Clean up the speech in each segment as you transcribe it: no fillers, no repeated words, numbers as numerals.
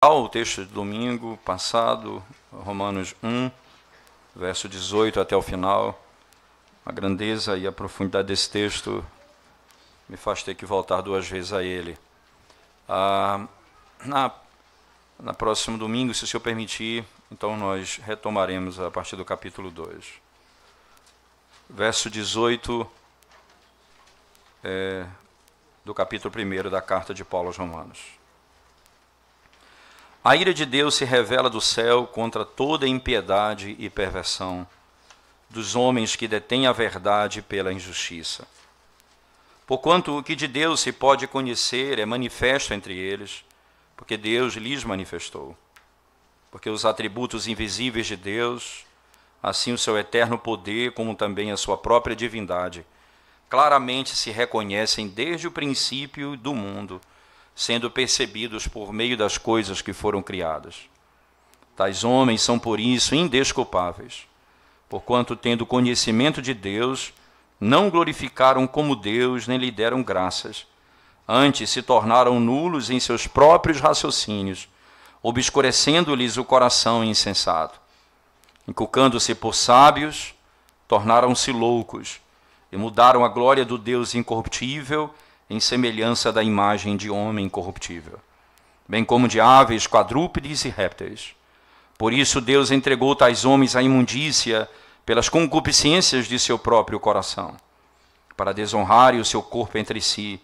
O texto de domingo passado, Romanos 1, verso 18 até o final. A grandeza e a profundidade desse texto me faz ter que voltar duas vezes a ele. Na próximo domingo, se o Senhor permitir, então nós retomaremos a partir do capítulo 2. Verso 18 do capítulo 1 da carta de Paulo aos Romanos. A ira de Deus se revela do céu contra toda impiedade e perversão dos homens que detêm a verdade pela injustiça. Porquanto o que de Deus se pode conhecer é manifesto entre eles, porque Deus lhes manifestou. Porque os atributos invisíveis de Deus, assim o seu eterno poder, como também a sua própria divindade, claramente se reconhecem desde o princípio do mundo, sendo percebidos por meio das coisas que foram criadas. Tais homens são, por isso, indesculpáveis, porquanto, tendo conhecimento de Deus, não glorificaram como Deus, nem lhe deram graças. Antes se tornaram nulos em seus próprios raciocínios, obscurecendo-lhes o coração insensato. Inculcando-se por sábios, tornaram-se loucos, e mudaram a glória do Deus incorruptível em semelhança da imagem de homem corruptível, bem como de aves, quadrúpedes e répteis. Por isso Deus entregou tais homens à imundícia pelas concupiscências de seu próprio coração, para desonrarem o seu corpo entre si,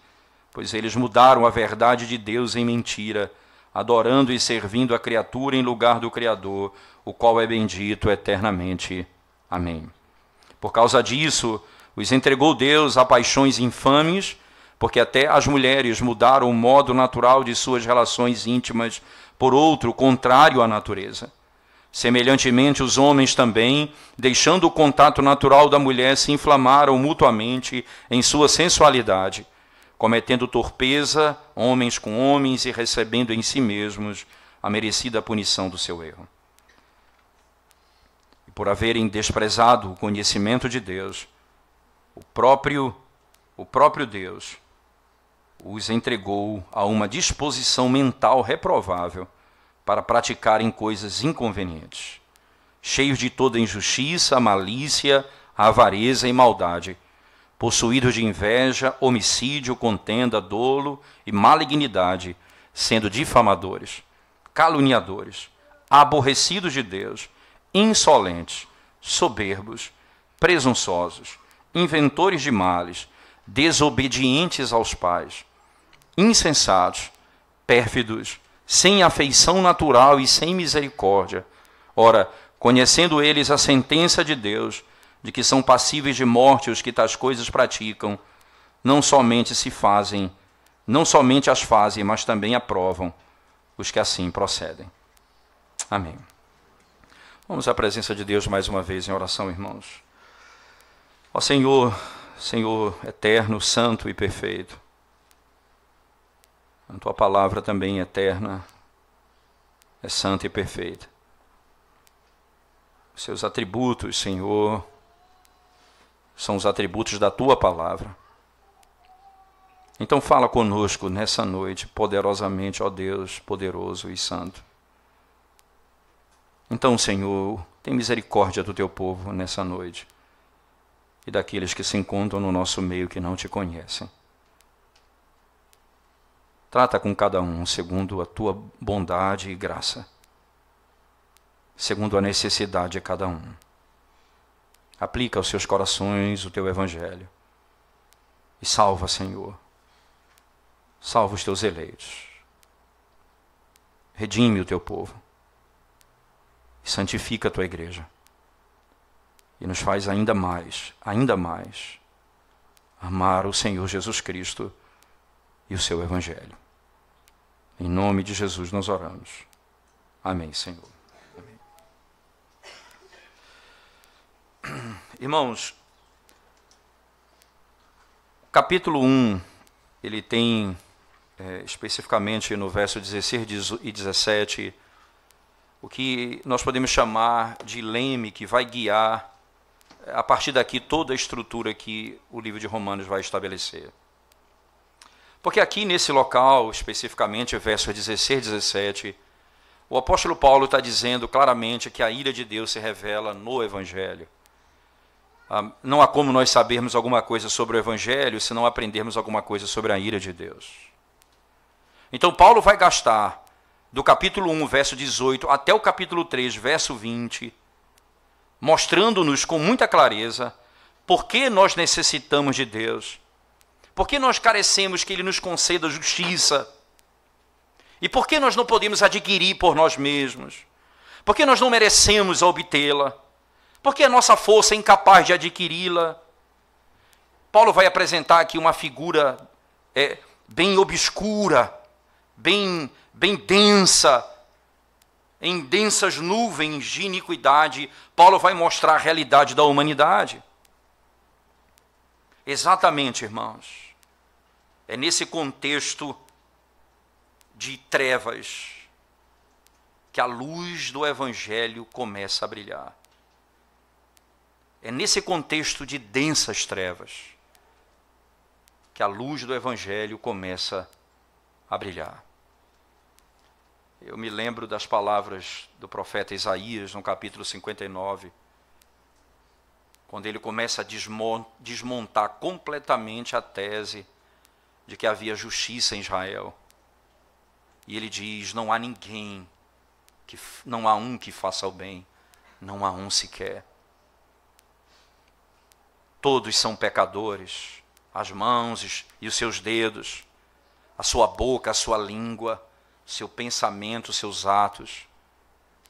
pois eles mudaram a verdade de Deus em mentira, adorando e servindo a criatura em lugar do Criador, o qual é bendito eternamente. Amém. Por causa disso, os entregou Deus a paixões infames, porque até as mulheres mudaram o modo natural de suas relações íntimas por outro contrário à natureza. Semelhantemente, os homens também, deixando o contato natural da mulher, se inflamaram mutuamente em sua sensualidade, cometendo torpeza, homens com homens, e recebendo em si mesmos a merecida punição do seu erro. E por haverem desprezado o conhecimento de Deus, o próprio Deus os entregou a uma disposição mental reprovável para praticarem coisas inconvenientes, cheios de toda injustiça, malícia, avareza e maldade, possuídos de inveja, homicídio, contenda, dolo e malignidade, sendo difamadores, caluniadores, aborrecidos de Deus, insolentes, soberbos, presunçosos, inventores de males, desobedientes aos pais, insensatos, pérfidos, sem afeição natural e sem misericórdia. Ora, conhecendo eles a sentença de Deus, de que são passíveis de morte os que tais coisas praticam, não somente as fazem, mas também aprovam os que assim procedem. Amém. Vamos à presença de Deus mais uma vez em oração, irmãos. Ó Senhor eterno, santo e perfeito, a Tua palavra também é eterna, é santa e perfeita. Os seus atributos, Senhor, são os atributos da Tua palavra. Então fala conosco nessa noite, poderosamente, ó Deus, poderoso e santo. Então, Senhor, tem misericórdia do Teu povo nessa noite e daqueles que se encontram no nosso meio que não Te conhecem. Trata com cada um segundo a Tua bondade e graça, segundo a necessidade de cada um. Aplica aos seus corações o Teu Evangelho e salva, Senhor. Salva os Teus eleitos. Redime o Teu povo e santifica a Tua igreja. E nos faz ainda mais, amar o Senhor Jesus Cristo e o seu Evangelho. Em nome de Jesus nós oramos. Amém, Senhor. Amém. Irmãos, o capítulo 1, ele tem, especificamente no verso 16 e 17, o que nós podemos chamar de leme que vai guiar a partir daqui toda a estrutura que o livro de Romanos vai estabelecer. Porque aqui nesse local, especificamente, versos 16 e 17, O apóstolo Paulo está dizendo claramente que a ira de Deus se revela no Evangelho. Não há como nós sabermos alguma coisa sobre o Evangelho se não aprendermos alguma coisa sobre a ira de Deus. Então Paulo vai gastar do capítulo 1, verso 18, até o capítulo 3, verso 20, mostrando-nos com muita clareza por que nós necessitamos de Deus, por que nós carecemos que Ele nos conceda justiça, e por que nós não podemos adquirir por nós mesmos, por que nós não merecemos obtê-la, porque a nossa força é incapaz de adquiri-la. Paulo vai apresentar aqui uma figura bem obscura, bem densa, em densas nuvens de iniquidade. Paulo vai mostrar a realidade da humanidade. Exatamente, irmãos. É nesse contexto de trevas que a luz do Evangelho começa a brilhar. É nesse contexto de densas trevas que a luz do Evangelho começa a brilhar. Eu me lembro das palavras do profeta Isaías, no capítulo 59, quando ele começa a desmontar completamente a tese de que havia justiça em Israel. E ele diz: não há ninguém, não há um que faça o bem, não há um sequer. Todos são pecadores, as mãos e os seus dedos, a sua boca, a sua língua, seu pensamento, seus atos.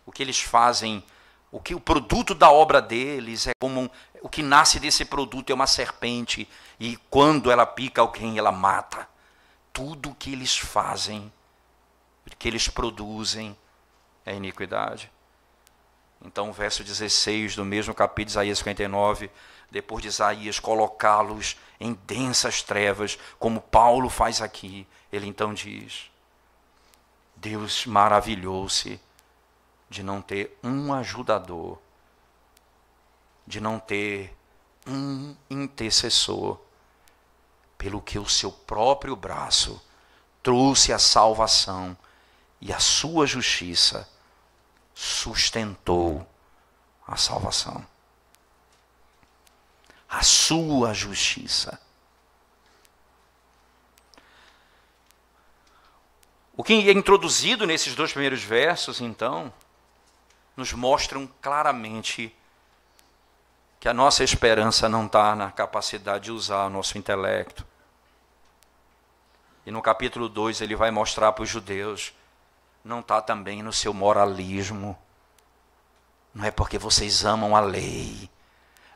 O que eles fazem, o produto da obra deles é como o que nasce desse produto é uma serpente, e quando ela pica alguém, ela mata. Tudo o que eles fazem, o que eles produzem é iniquidade. Então o verso 16 do mesmo capítulo de Isaías 59, depois de Isaías colocá-los em densas trevas, como Paulo faz aqui, ele então diz: Deus maravilhou-se de não ter um ajudador, de não ter um intercessor, pelo que o seu próprio braço trouxe a salvação e a sua justiça sustentou a salvação. A sua justiça. O que é introduzido nesses dois primeiros versos, então, nos mostram claramente que a nossa esperança não está na capacidade de usar o nosso intelecto. E no capítulo 2 ele vai mostrar para os judeus, não está também no seu moralismo. Não é porque vocês amam a lei,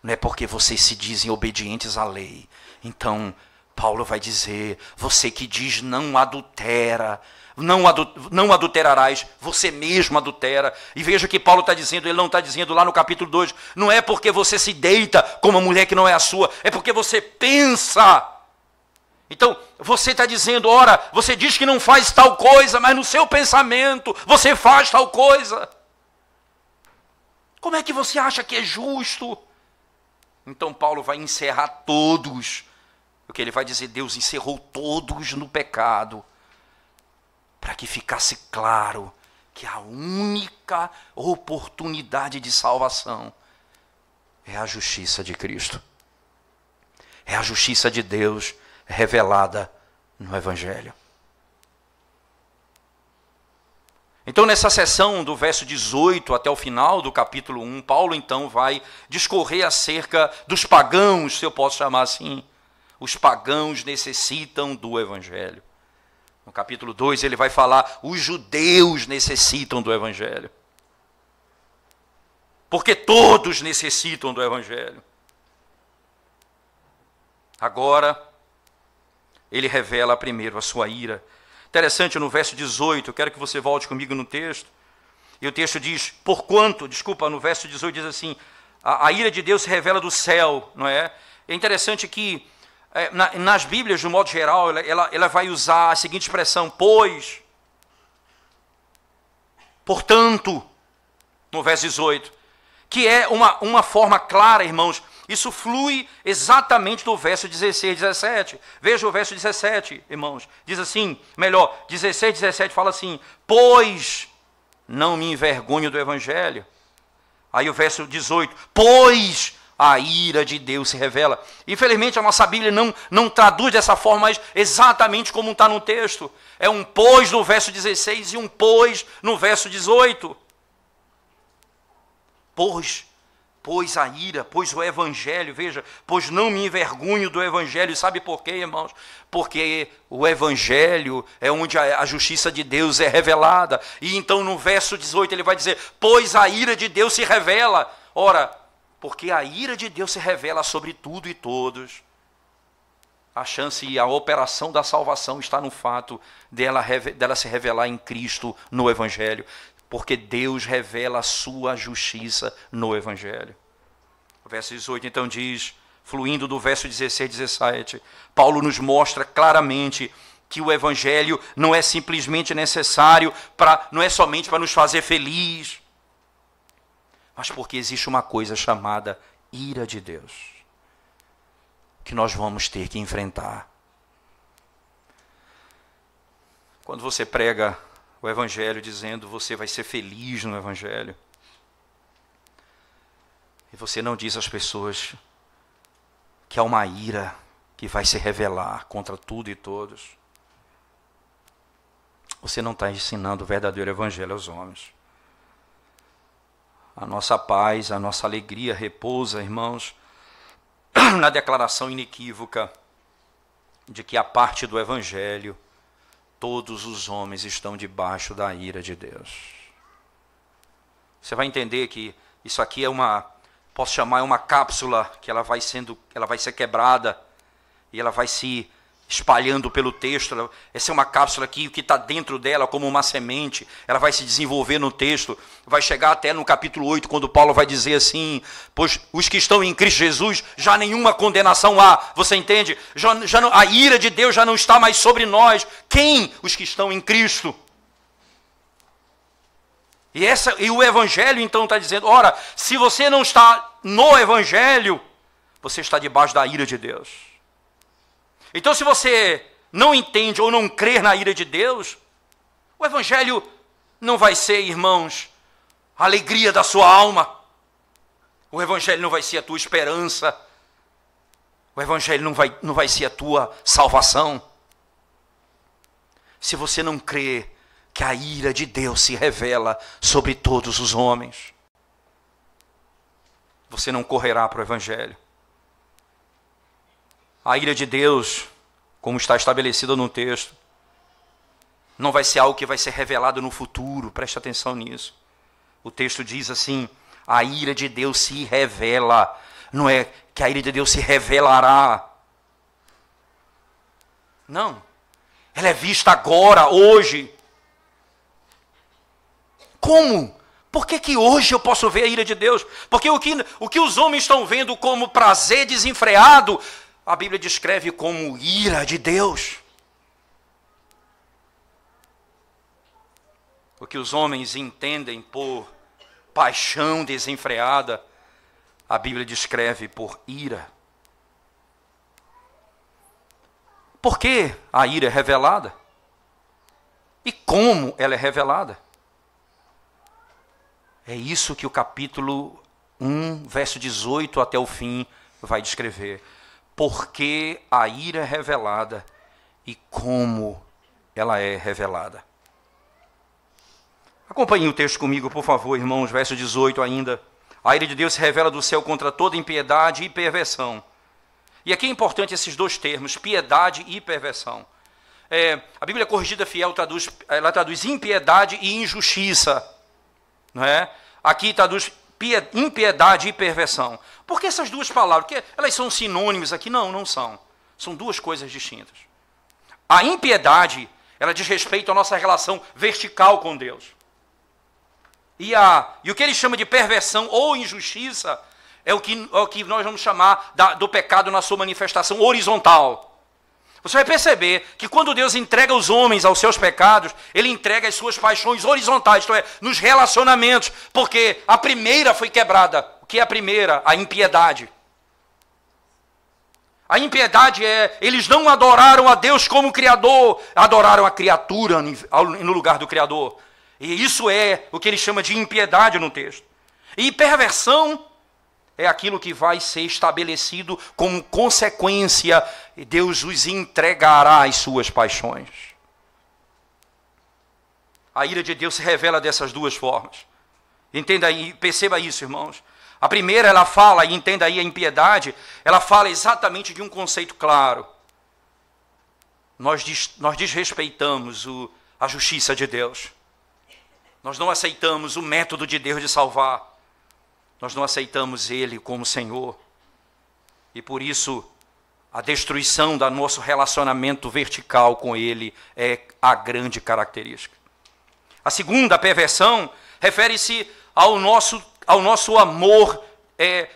não é porque vocês se dizem obedientes à lei. Então, Paulo vai dizer, você que diz não adultera, não adulterarás, você mesmo adultera. E veja o que Paulo está dizendo, ele não está dizendo lá no capítulo 2, não é porque você se deita com uma mulher que não é a sua, é porque você pensa. Então, você está dizendo, ora, você diz que não faz tal coisa, mas no seu pensamento você faz tal coisa. Como é que você acha que é justo? Então Paulo vai encerrar todos. O que ele vai dizer, Deus encerrou todos no pecado, para que ficasse claro que a única oportunidade de salvação é a justiça de Cristo. É a justiça de Deus revelada no Evangelho. Então, nessa seção do verso 18 até o final do capítulo 1, Paulo então vai discorrer acerca dos pagãos, se eu posso chamar assim. Os pagãos necessitam do Evangelho. No capítulo 2 ele vai falar, os judeus necessitam do Evangelho. Porque todos necessitam do Evangelho. Agora, ele revela primeiro a sua ira. Interessante, no verso 18, eu quero que você volte comigo no texto. E o texto diz, no verso 18 diz assim, a ira de Deus se revela do céu, não é? É interessante que nas Bíblias, de um modo geral, ela vai usar a seguinte expressão, pois, portanto, no verso 18, que é uma forma clara, irmãos. Isso flui exatamente do verso 16 e 17. Veja o verso 17, irmãos. Diz assim, 16 e 17 fala assim, pois, não me envergonho do Evangelho. Aí o verso 18, pois a ira de Deus se revela. Infelizmente a nossa Bíblia não traduz dessa forma, mas exatamente como está no texto. É um pois no verso 16 e um pois no verso 18. Pois a ira, pois o Evangelho, veja, pois não me envergonho do Evangelho. Sabe por quê, irmãos? Porque o Evangelho é onde a justiça de Deus é revelada. E então no verso 18 ele vai dizer, pois a ira de Deus se revela. Ora, porque a ira de Deus se revela sobre tudo e todos. A chance e a operação da salvação está no fato dela se revelar em Cristo no Evangelho. Porque Deus revela a sua justiça no Evangelho. O verso 18 então diz, fluindo do verso 16 e 17, Paulo nos mostra claramente que o Evangelho não é simplesmente necessário, não é somente para nos fazer feliz, mas porque existe uma coisa chamada ira de Deus, que nós vamos ter que enfrentar. Quando você prega o Evangelho dizendo você vai ser feliz no Evangelho, e você não diz às pessoas que há uma ira que vai se revelar contra tudo e todos, você não está ensinando o verdadeiro Evangelho aos homens. A nossa paz, a nossa alegria repousa, irmãos, na declaração inequívoca de que a parte do Evangelho todos os homens estão debaixo da ira de Deus. Você vai entender que isso aqui é posso chamar uma cápsula que ela vai ser quebrada e ela vai se espalhando pelo texto. Essa é uma cápsula aqui, o que está dentro dela como uma semente, ela vai se desenvolver no texto, vai chegar até no capítulo 8, quando Paulo vai dizer assim, pois os que estão em Cristo Jesus, já nenhuma condenação há, você entende? A ira de Deus já não está mais sobre nós. Quem? Os que estão em Cristo. E o Evangelho então está dizendo, ora, se você não está no Evangelho, você está debaixo da ira de Deus. Então, se você não entende ou não crer na ira de Deus, o Evangelho não vai ser, irmãos, a alegria da sua alma. O Evangelho não vai ser a tua esperança. O Evangelho não vai ser a tua salvação. Se você não crê que a ira de Deus se revela sobre todos os homens, você não correrá para o Evangelho. A ira de Deus, como está estabelecida no texto, não vai ser algo que vai ser revelado no futuro, preste atenção nisso. O texto diz assim, a ira de Deus se revela, não é que a ira de Deus se revelará. Não, ela é vista agora, hoje. Como? Por que hoje eu posso ver a ira de Deus? Porque o que os homens estão vendo como prazer desenfreado, a Bíblia descreve como ira de Deus. O que os homens entendem por paixão desenfreada, a Bíblia descreve por ira. Por que a ira é revelada? E como ela é revelada? É isso que o capítulo 1, verso 18 até o fim vai descrever. Porque a ira é revelada e como ela é revelada. Acompanhe o texto comigo, por favor, irmãos, verso 18 ainda. A ira de Deus se revela do céu contra toda impiedade e perversão. E aqui é importante esses dois termos, piedade e perversão. A Bíblia Corrigida Fiel traduz impiedade e injustiça. Não é? Aqui traduz impiedade e perversão. Por que essas duas palavras? Porque elas são sinônimos aqui? Não, não são. São duas coisas distintas. A impiedade, ela diz respeito à nossa relação vertical com Deus. E o que ele chama de perversão ou injustiça é o que nós vamos chamar do pecado na sua manifestação horizontal. Você vai perceber que quando Deus entrega os homens aos seus pecados, Ele entrega as suas paixões horizontais, isto é, nos relacionamentos, porque a primeira foi quebrada. O que é a primeira? A impiedade. A impiedade eles não adoraram a Deus como Criador, adoraram a criatura no lugar do Criador. E isso é o que ele chama de impiedade no texto. E perversão é aquilo que vai ser estabelecido como consequência, e Deus os entregará às suas paixões. A ira de Deus se revela dessas duas formas. Entenda aí, perceba isso, irmãos. A primeira, ela fala, e entenda aí a impiedade, ela fala exatamente de um conceito claro. Nós desrespeitamos a justiça de Deus. Nós não aceitamos o método de Deus de salvar. Nós não aceitamos Ele como Senhor. E por isso, a destruição do nosso relacionamento vertical com Ele é a grande característica. A segunda, a perversão, refere-se ao nosso amor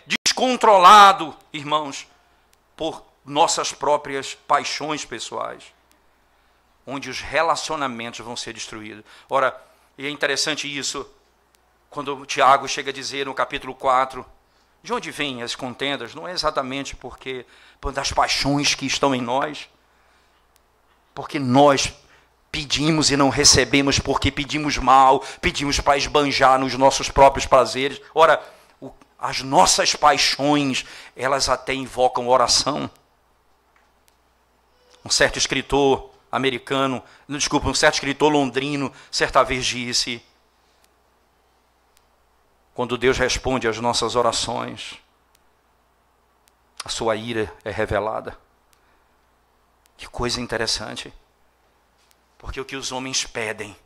descontrolado, irmãos, por nossas próprias paixões pessoais, onde os relacionamentos vão ser destruídos. Ora, e é interessante isso, quando o Tiago chega a dizer no capítulo 4, de onde vêm as contendas? Não é exatamente porque das paixões que estão em nós, porque nós pedimos e não recebemos, porque pedimos mal, pedimos para esbanjar nos nossos próprios prazeres. Ora, as nossas paixões, elas até invocam oração. Um certo escritor um certo escritor londrino, certa vez disse: quando Deus responde às nossas orações, a sua ira é revelada. Que coisa interessante. Porque o que os homens pedem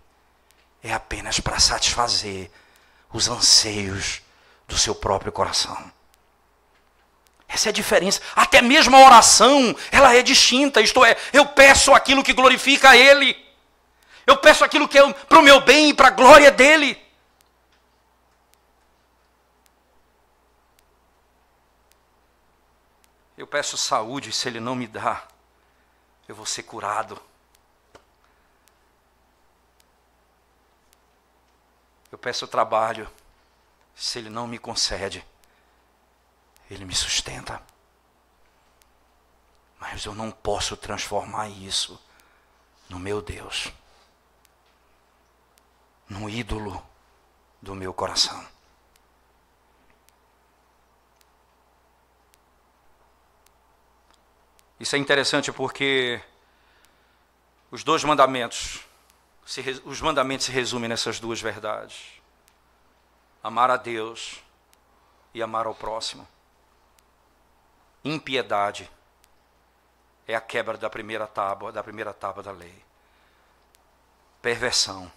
é apenas para satisfazer os anseios do seu próprio coração. Essa é a diferença. Até mesmo a oração, ela é distinta. Isto é, eu peço aquilo que glorifica a Ele. Eu peço aquilo que é para o meu bem e para a glória dEle. Eu peço saúde, se Ele não me dá, eu vou ser curado. Eu peço trabalho, se Ele não me concede, Ele me sustenta. Mas eu não posso transformar isso no meu Deus, no ídolo do meu coração. Isso é interessante porque os mandamentos se resumem nessas duas verdades: amar a Deus e amar ao próximo. Impiedade é a quebra da primeira tábua da lei. Perversão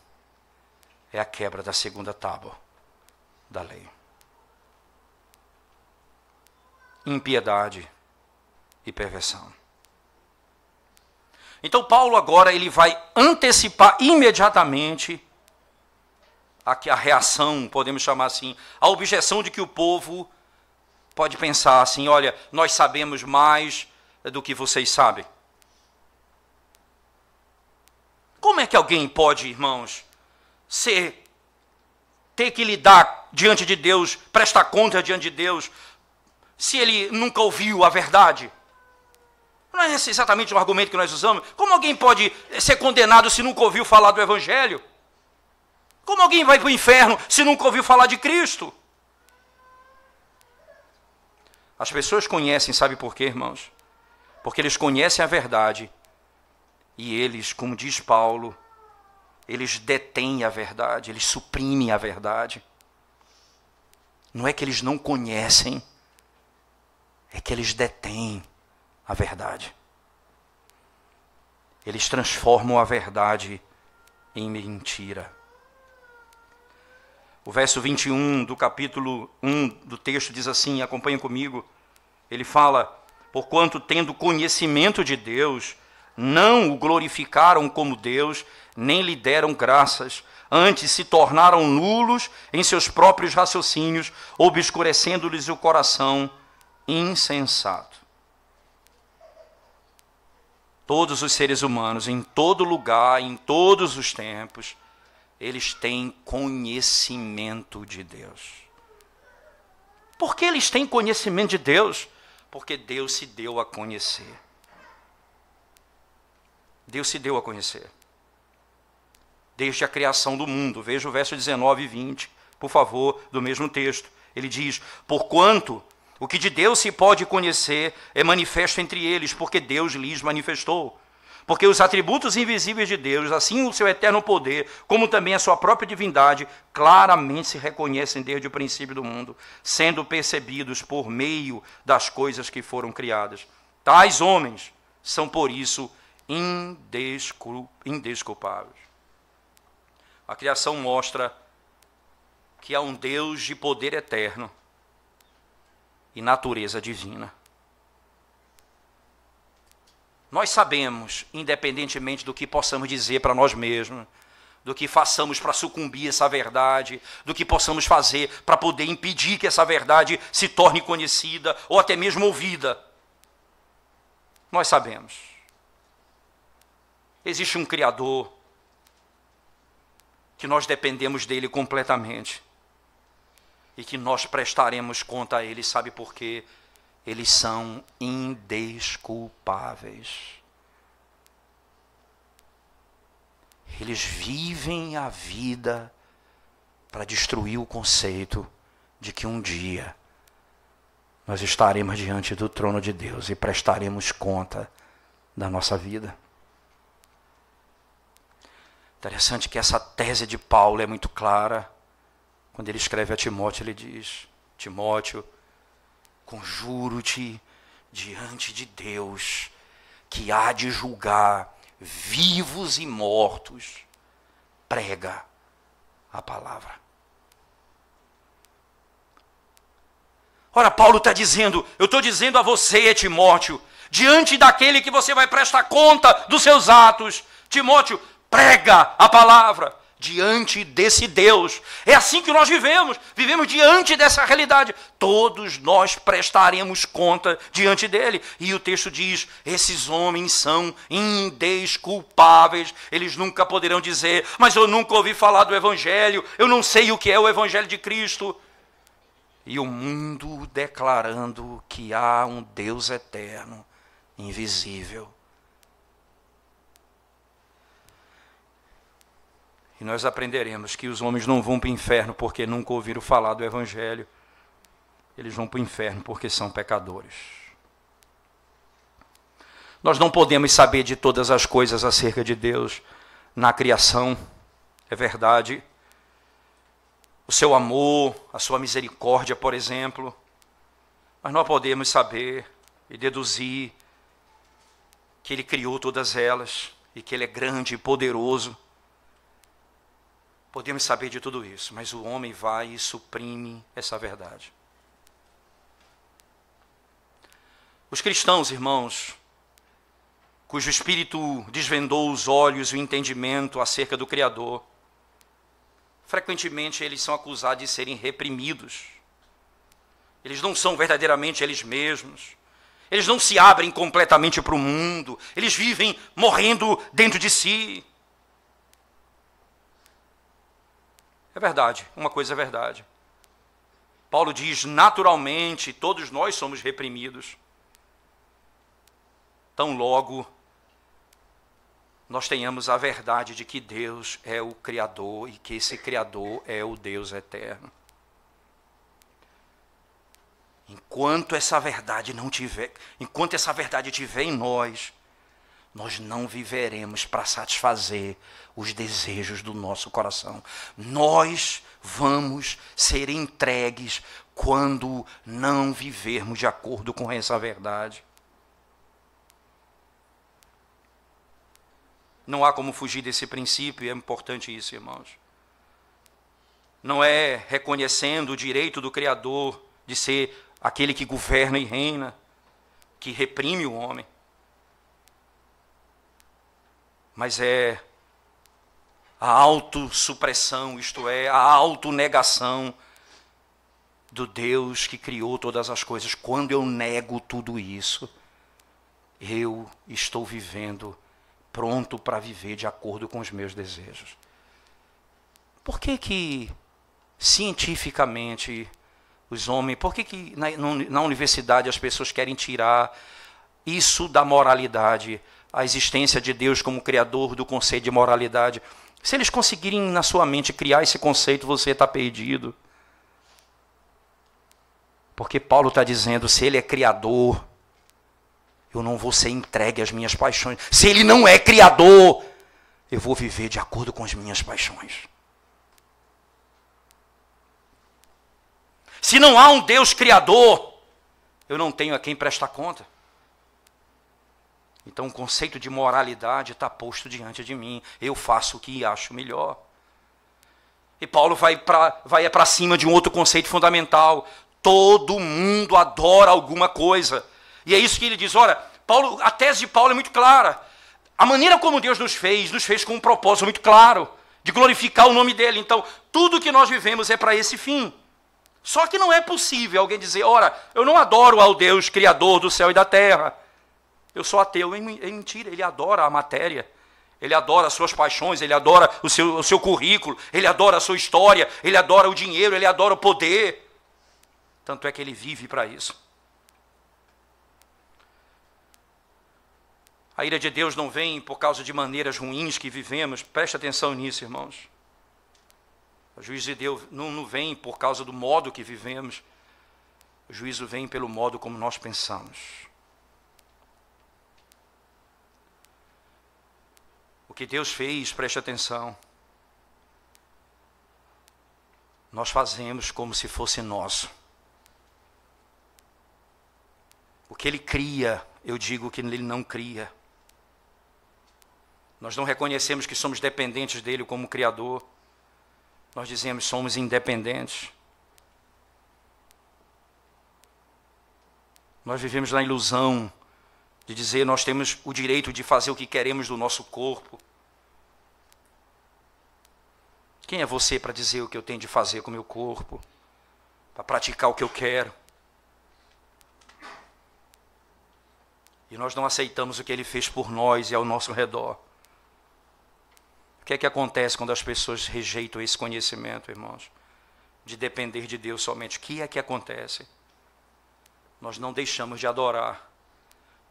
é a quebra da segunda tábua da lei. Impiedade e perversão. Então Paulo agora ele vai antecipar imediatamente a reação, podemos chamar assim, a objeção de que o povo pode pensar assim: olha, nós sabemos mais do que vocês sabem. Como é que alguém pode, irmãos, ter que lidar diante de Deus, prestar conta diante de Deus, se ele nunca ouviu a verdade? Não é esse exatamente o argumento que nós usamos? Como alguém pode ser condenado se nunca ouviu falar do Evangelho? Como alguém vai para o inferno se nunca ouviu falar de Cristo? As pessoas conhecem, sabe por quê, irmãos? Porque eles conhecem a verdade e eles, como diz Paulo, eles detêm a verdade, eles suprimem a verdade. Não é que eles não conhecem, é que eles detêm a verdade. Eles transformam a verdade em mentira. O verso 21 do capítulo 1 do texto diz assim, acompanhem comigo. Ele fala: porquanto tendo conhecimento de Deus, não o glorificaram como Deus, nem lhe deram graças, antes se tornaram nulos em seus próprios raciocínios, obscurecendo-lhes o coração insensato. Todos os seres humanos, em todo lugar, em todos os tempos, eles têm conhecimento de Deus. Por que eles têm conhecimento de Deus? Porque Deus se deu a conhecer. Deus se deu a conhecer. desde a criação do mundo. Veja o verso 19 e 20, por favor, do mesmo texto. Ele diz: porquanto o que de Deus se pode conhecer é manifesto entre eles, porque Deus lhes manifestou. Porque os atributos invisíveis de Deus, assim o seu eterno poder, como também a sua própria divindade, claramente se reconhecem desde o princípio do mundo, sendo percebidos por meio das coisas que foram criadas. Tais homens são, por isso, indesculpáveis. A criação mostra que há um Deus de poder eterno e natureza divina. Nós sabemos, independentemente do que possamos dizer para nós mesmos, do que façamos para sucumbir essa verdade, do que possamos fazer para poder impedir que essa verdade se torne conhecida ou até mesmo ouvida. Nós sabemos. Existe um Criador que nós dependemos dele completamente e que nós prestaremos conta a ele, sabe por quê? Eles são indesculpáveis. Eles vivem a vida para destruir o conceito de que um dia nós estaremos diante do trono de Deus e prestaremos conta da nossa vida. Interessante que essa tese de Paulo é muito clara. Quando ele escreve a Timóteo, ele diz: Timóteo, conjuro-te diante de Deus, que há de julgar vivos e mortos, prega a palavra. Ora, Paulo está dizendo, eu estou dizendo a você, Timóteo, diante daquele que você vai prestar conta dos seus atos, Timóteo, prega a palavra. Diante desse Deus. É assim que nós vivemos diante dessa realidade. Todos nós prestaremos conta diante dele. E o texto diz, esses homens são indesculpáveis. Eles nunca poderão dizer, mas eu nunca ouvi falar do Evangelho, eu não sei o que é o Evangelho de Cristo. E o mundo declarando que há um Deus eterno, invisível. E nós aprenderemos que os homens não vão para o inferno porque nunca ouviram falar do Evangelho. Eles vão para o inferno porque são pecadores. Nós não podemos saber de todas as coisas acerca de Deus na criação, é verdade. O seu amor, a sua misericórdia, por exemplo. Mas nós podemos saber e deduzir que Ele criou todas elas e que Ele é grande e poderoso. Podemos saber de tudo isso, mas o homem vai e suprime essa verdade. Os cristãos, irmãos, cujo espírito desvendou os olhos e o entendimento acerca do Criador, frequentemente eles são acusados de serem reprimidos. Eles não são verdadeiramente eles mesmos. Eles não se abrem completamente para o mundo. Eles vivem morrendo dentro de si. É verdade, uma coisa é verdade. Paulo diz, naturalmente, todos nós somos reprimidos. Tão logo nós tenhamos a verdade de que Deus é o Criador e que esse Criador é o Deus eterno. Enquanto essa verdade estiver em nós, nós não viveremos para satisfazer os desejos do nosso coração. Nós vamos ser entregues quando não vivermos de acordo com essa verdade. Não há como fugir desse princípio, e é importante isso, irmãos. Não é reconhecendo o direito do Criador de ser aquele que governa e reina, que reprime o homem. Mas é a autossupressão, isto é, a autonegação do Deus que criou todas as coisas. Quando eu nego tudo isso, eu estou vivendo, pronto para viver de acordo com os meus desejos. Por que cientificamente os homens, por que na universidade as pessoas querem tirar isso da moralidade, a existência de Deus como criador do conceito de moralidade? Se eles conseguirem na sua mente criar esse conceito, você está perdido. Porque Paulo está dizendo, se ele é criador, eu não vou ser entregue às minhas paixões. Se ele não é criador, eu vou viver de acordo com as minhas paixões. Se não há um Deus criador, eu não tenho a quem prestar conta. Então o conceito de moralidade está posto diante de mim. Eu faço o que acho melhor. E Paulo vai para cima de um outro conceito fundamental. Todo mundo adora alguma coisa. E é isso que ele diz. Ora, a tese de Paulo é muito clara. A maneira como Deus nos fez com um propósito muito claro, de glorificar o nome dele. Então, tudo que nós vivemos é para esse fim. Só que não é possível alguém dizer, ora, eu não adoro ao Deus criador do céu e da terra. Eu sou ateu. É mentira, ele adora a matéria. Ele adora as suas paixões, ele adora o seu currículo, ele adora a sua história, ele adora o dinheiro, ele adora o poder. Tanto é que ele vive para isso. A ira de Deus não vem por causa de maneiras ruins que vivemos. Preste atenção nisso, irmãos. O juízo de Deus não vem por causa do modo que vivemos. O juízo vem pelo modo como nós pensamos. O que Deus fez, preste atenção. Nós fazemos como se fosse nosso. O que Ele cria, eu digo que Ele não cria. Nós não reconhecemos que somos dependentes dEle como Criador. Nós dizemos que somos independentes. Nós vivemos na ilusão de dizer nós temos o direito de fazer o que queremos do nosso corpo. Quem é você para dizer o que eu tenho de fazer com o meu corpo? Para praticar o que eu quero? E nós não aceitamos o que Ele fez por nós e ao nosso redor. O que é que acontece quando as pessoas rejeitam esse conhecimento, irmãos? De depender de Deus somente. O que é que acontece? Nós não deixamos de adorar.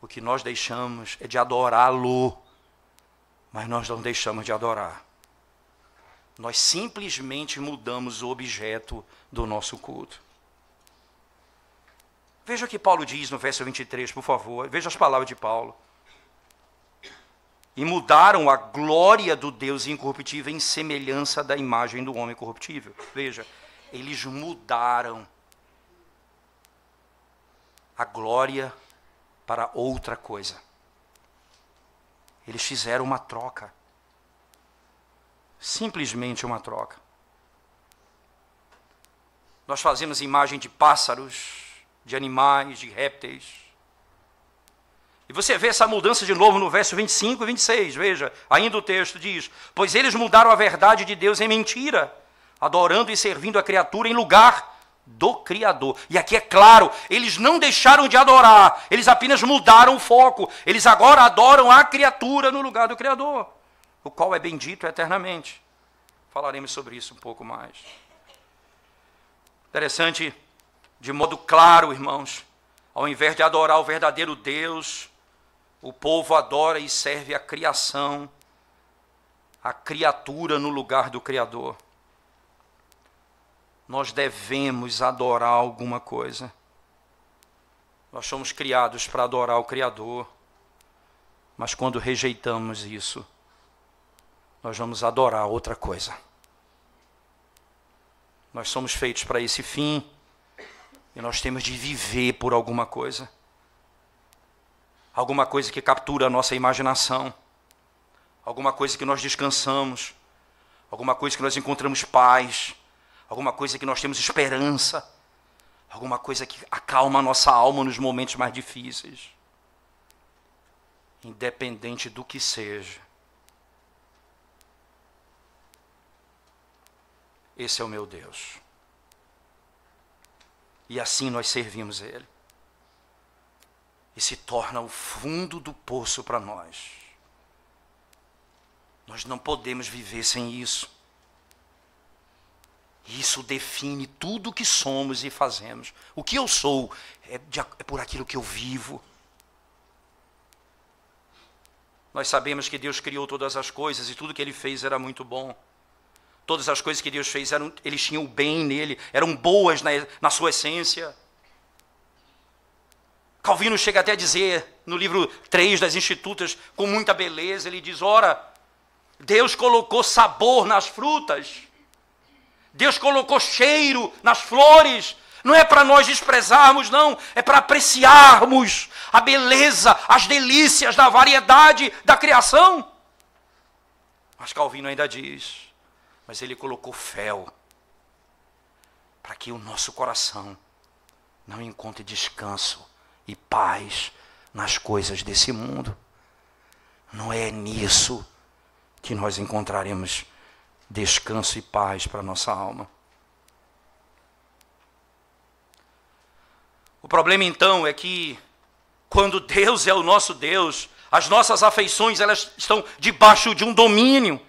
O que nós deixamos é de adorá-lo. Mas nós não deixamos de adorar. Nós simplesmente mudamos o objeto do nosso culto. Veja o que Paulo diz no verso 23, por favor. Veja as palavras de Paulo. E mudaram a glória do Deus incorruptível em semelhança da imagem do homem corruptível. Veja, eles mudaram a glória para outra coisa. Eles fizeram uma troca. Simplesmente uma troca. Nós fazemos imagem de pássaros, de animais, de répteis. E você vê essa mudança de novo no verso 25 e 26, veja, ainda o texto diz, pois eles mudaram a verdade de Deus em mentira, adorando e servindo a criatura em lugar do Criador. E aqui é claro, eles não deixaram de adorar, eles apenas mudaram o foco, eles agora adoram a criatura no lugar do Criador, o qual é bendito eternamente. Falaremos sobre isso um pouco mais. Interessante, de modo claro, irmãos, ao invés de adorar o verdadeiro Deus, o povo adora e serve a criação, a criatura no lugar do Criador. Nós devemos adorar alguma coisa. Nós somos criados para adorar o Criador, mas quando rejeitamos isso, nós vamos adorar outra coisa. Nós somos feitos para esse fim, e nós temos de viver por alguma coisa. Alguma coisa que captura a nossa imaginação. Alguma coisa que nós descansamos. Alguma coisa que nós encontramos paz. Alguma coisa que nós temos esperança. Alguma coisa que acalma a nossa alma nos momentos mais difíceis. Independente do que seja. Esse é o meu Deus. E assim nós servimos Ele. E se torna o fundo do poço para nós. Nós não podemos viver sem isso. Isso define tudo o que somos e fazemos. O que eu sou é por aquilo que eu vivo. Nós sabemos que Deus criou todas as coisas e tudo que Ele fez era muito bom. Todas as coisas que Deus fez, eles tinham o bem nele, eram boas na sua essência. Calvino chega até a dizer, no livro 3 das Institutas, com muita beleza, ele diz, ora, Deus colocou sabor nas frutas, Deus colocou cheiro nas flores, não é para nós desprezarmos, não, é para apreciarmos a beleza, as delícias da variedade da criação. Mas Calvino ainda diz, mas ele colocou fel, para que o nosso coração não encontre descanso e paz nas coisas desse mundo. Não é nisso que nós encontraremos descanso e paz para a nossa alma. O problema então é que quando Deus é o nosso Deus, as nossas afeições elas estão debaixo de um domínio.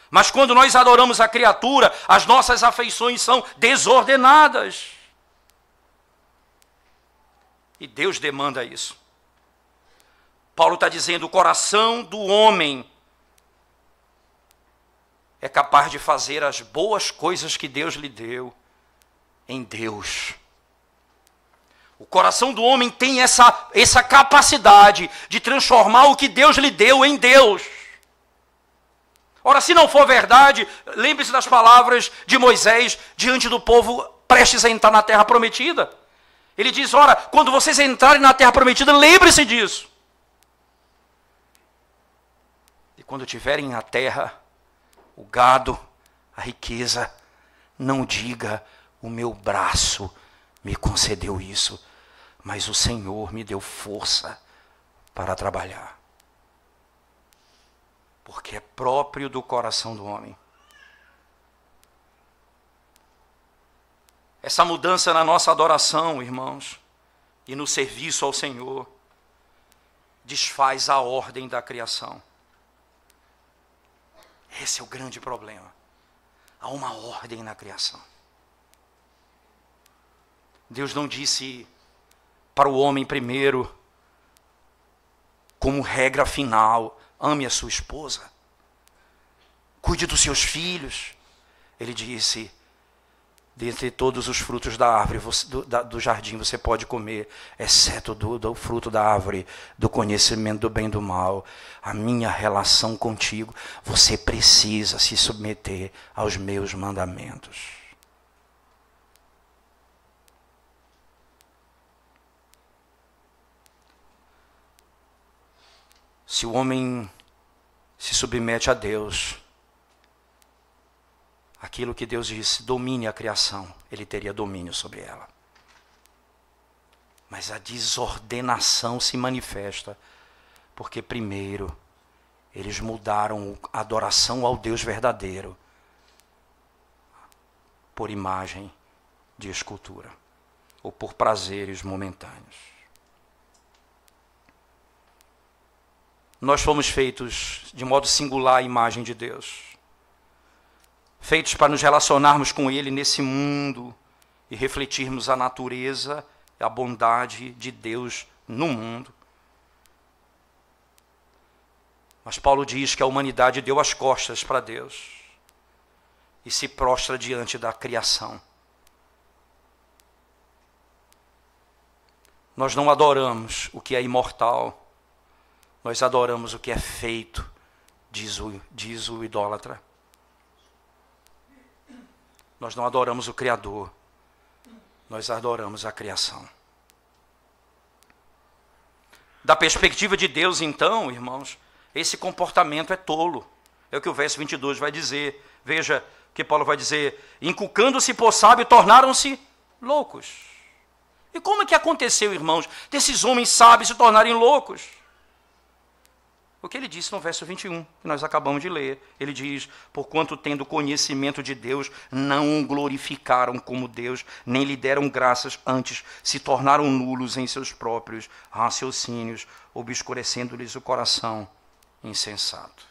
Mas quando nós adoramos a criatura, as nossas afeições são desordenadas. E Deus demanda isso. Paulo está dizendo, o coração do homem é capaz de fazer as boas coisas que Deus lhe deu em Deus. O coração do homem tem essa capacidade de transformar o que Deus lhe deu em Deus. Ora, se não for verdade, lembre-se das palavras de Moisés diante do povo prestes a entrar na terra prometida. Ele diz, ora, quando vocês entrarem na terra prometida, lembre-se disso. E quando tiverem na terra, o gado, a riqueza, não diga, o meu braço me concedeu isso, mas o Senhor me deu força para trabalhar. Porque é próprio do coração do homem. Essa mudança na nossa adoração, irmãos, e no serviço ao Senhor, desfaz a ordem da criação. Esse é o grande problema. Há uma ordem na criação. Deus não disse para o homem primeiro, como regra final, ame a sua esposa, cuide dos seus filhos. Ele disse, dentre todos os frutos da árvore, do jardim você pode comer, exceto do fruto da árvore, do conhecimento do bem e do mal. A minha relação contigo, você precisa se submeter aos meus mandamentos. Se o homem se submete a Deus, aquilo que Deus disse, domine a criação, ele teria domínio sobre ela. Mas a desordenação se manifesta, porque primeiro, eles mudaram a adoração ao Deus verdadeiro por imagem de escultura, ou por prazeres momentâneos. Nós fomos feitos de modo singular à imagem de Deus. Feitos para nos relacionarmos com Ele nesse mundo e refletirmos a natureza e a bondade de Deus no mundo. Mas Paulo diz que a humanidade deu as costas para Deus e se prostra diante da criação. Nós não adoramos o que é imortal, nós adoramos o que é feito, diz o idólatra. Nós não adoramos o Criador, nós adoramos a criação. Da perspectiva de Deus, então, irmãos, esse comportamento é tolo. É o que o verso 22 vai dizer. Veja o que Paulo vai dizer. Inculcando-se por sábio, tornaram-se loucos. E como é que aconteceu, irmãos, desses homens sábios se tornarem loucos? O que ele disse no verso 21, que nós acabamos de ler. Ele diz, porquanto tendo conhecimento de Deus, não o glorificaram como Deus, nem lhe deram graças, antes se tornaram nulos em seus próprios raciocínios, obscurecendo-lhes o coração insensato.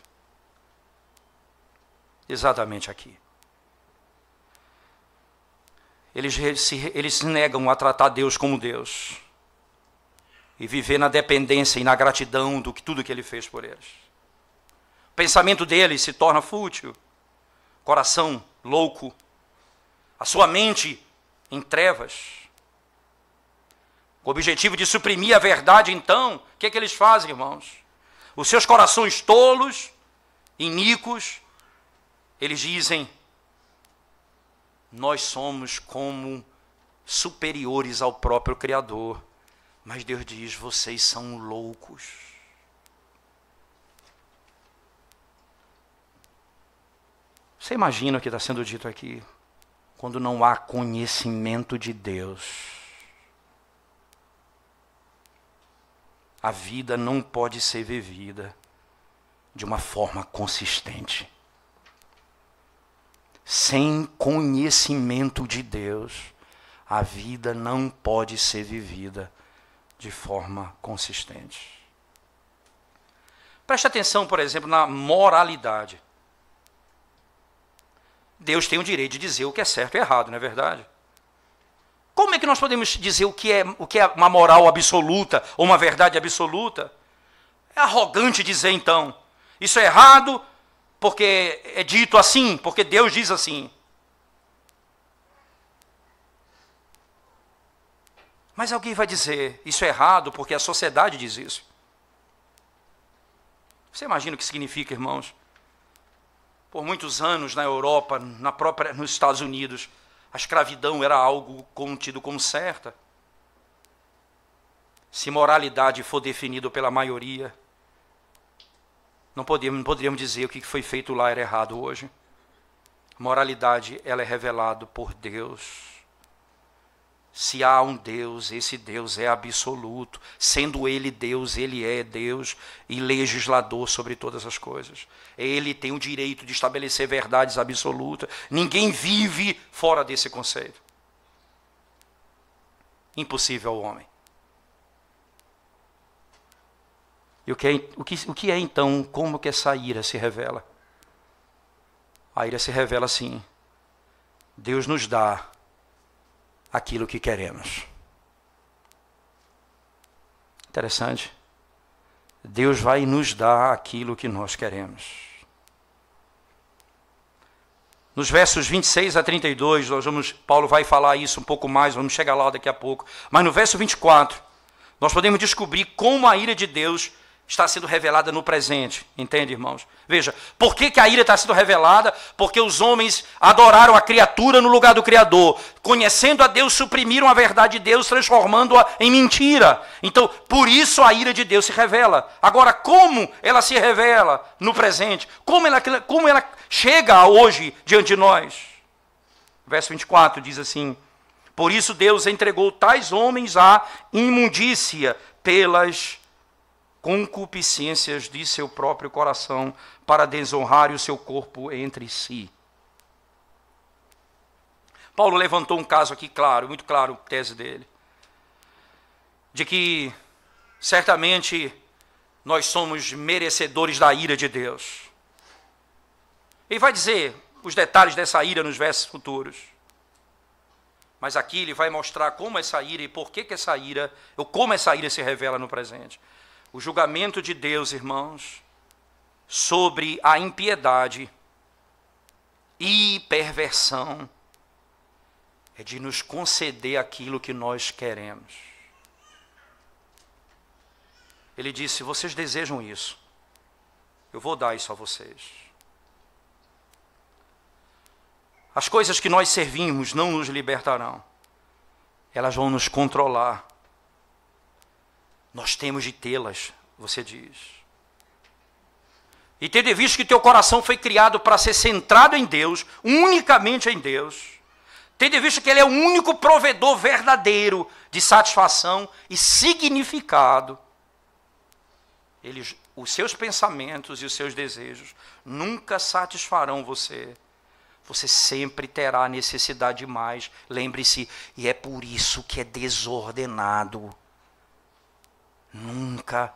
Exatamente aqui. Eles se negam a tratar Deus como Deus e viver na dependência e na gratidão do que tudo que Ele fez por eles. pensamento dele se torna fútil, coração louco, a sua mente em trevas. Com o objetivo de suprimir a verdade, então, o que é que eles fazem, irmãos? Os seus corações tolos, iníquos, eles dizem: nós somos como superiores ao próprio Criador. Mas Deus diz: vocês são loucos. Você imagina o que está sendo dito aqui? Quando não há conhecimento de Deus, a vida não pode ser vivida de uma forma consistente. Sem conhecimento de Deus, a vida não pode ser vivida de forma consistente. Preste atenção, por exemplo, na moralidade. Deus tem o direito de dizer o que é certo e errado, não é verdade? Como é que nós podemos dizer o que é uma moral absoluta ou uma verdade absoluta? É arrogante dizer, então, isso é errado porque é dito assim, porque Deus diz assim. Mas alguém vai dizer, isso é errado porque a sociedade diz isso. Você imagina o que significa, irmãos? Por muitos anos na Europa, nos Estados Unidos, a escravidão era algo contido como certa. Se moralidade for definido pela maioria, não poderíamos dizer que o que foi feito lá era errado hoje. Moralidade, ela é revelada por Deus. Se há um Deus, esse Deus é absoluto. Sendo Ele Deus, Ele é Deus e legislador sobre todas as coisas. Ele tem o direito de estabelecer verdades absolutas. Ninguém vive fora desse conceito. Impossível ao homem. E o que é então, como que essa ira se revela? A ira se revela assim: Deus nos dá aquilo que queremos. Interessante. Deus vai nos dar aquilo que nós queremos. Nos versos 26 a 32, Paulo vai falar isso um pouco mais, vamos chegar lá daqui a pouco. Mas no verso 24, nós podemos descobrir como a ira de Deus está sendo revelada no presente. Entende, irmãos? Veja, por que a ira está sendo revelada? Porque os homens adoraram a criatura no lugar do Criador. Conhecendo a Deus, suprimiram a verdade de Deus, transformando-a em mentira. Então, por isso a ira de Deus se revela. Agora, como ela se revela no presente? Como ela chega hoje diante de nós? Verso 24 diz assim: por isso Deus entregou tais homens à imundícia pelas concupiscências de seu próprio coração, para desonrar o seu corpo entre si. Paulo levantou um caso aqui claro, muito claro, a tese dele, de que certamente nós somos merecedores da ira de Deus. Ele vai dizer os detalhes dessa ira nos versos futuros. Mas aqui ele vai mostrar como essa ira e por que essa ira, ou como essa ira se revela no presente. O julgamento de Deus, irmãos, sobre a impiedade e perversão é de nos conceder aquilo que nós queremos. Ele disse: vocês desejam isso, eu vou dar isso a vocês. As coisas que nós servimos não nos libertarão, elas vão nos controlar. Nós temos de tê-las, você diz. E tendo visto que teu coração foi criado para ser centrado em Deus, unicamente em Deus, tendo visto que Ele é o único provedor verdadeiro de satisfação e significado, os seus pensamentos e os seus desejos nunca satisfarão você. Você sempre terá necessidade de mais. Lembre-se, e é por isso que é desordenado. Nunca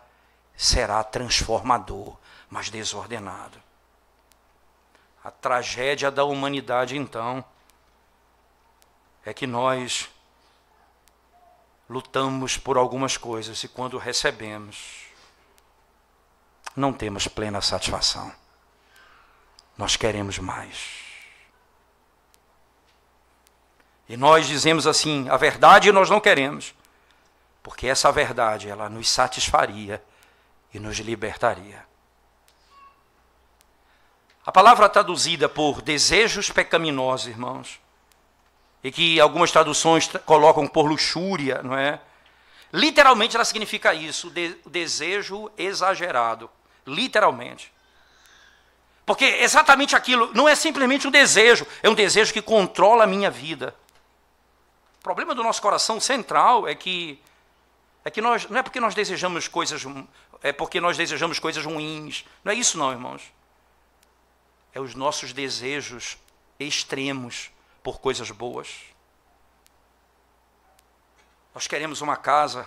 será transformador, mas desordenado. A tragédia da humanidade, então, é que nós lutamos por algumas coisas e quando recebemos, não temos plena satisfação. nós queremos mais. E nós dizemos assim, a verdade nós não queremos, porque essa verdade, ela nos satisfaria e nos libertaria. A palavra traduzida por desejos pecaminosos, irmãos, e que algumas traduções colocam por luxúria, não é? Literalmente ela significa isso, desejo exagerado, literalmente. Porque exatamente aquilo não é simplesmente um desejo, é um desejo que controla a minha vida. O problema do nosso coração central é que nós, não é porque nós desejamos coisas, é porque nós desejamos coisas ruins. Não é isso não, irmãos. É os nossos desejos extremos por coisas boas. Nós queremos uma casa,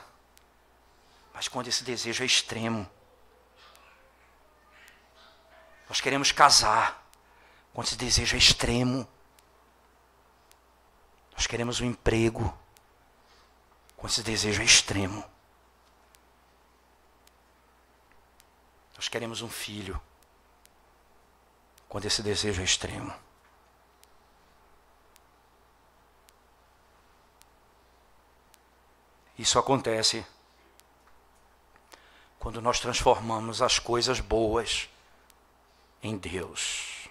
mas quando esse desejo é extremo. Nós queremos casar, quando esse desejo é extremo. Nós queremos um emprego, quando esse desejo é extremo. Nós queremos um filho, quando esse desejo é extremo. Isso acontece quando nós transformamos as coisas boas em Deus.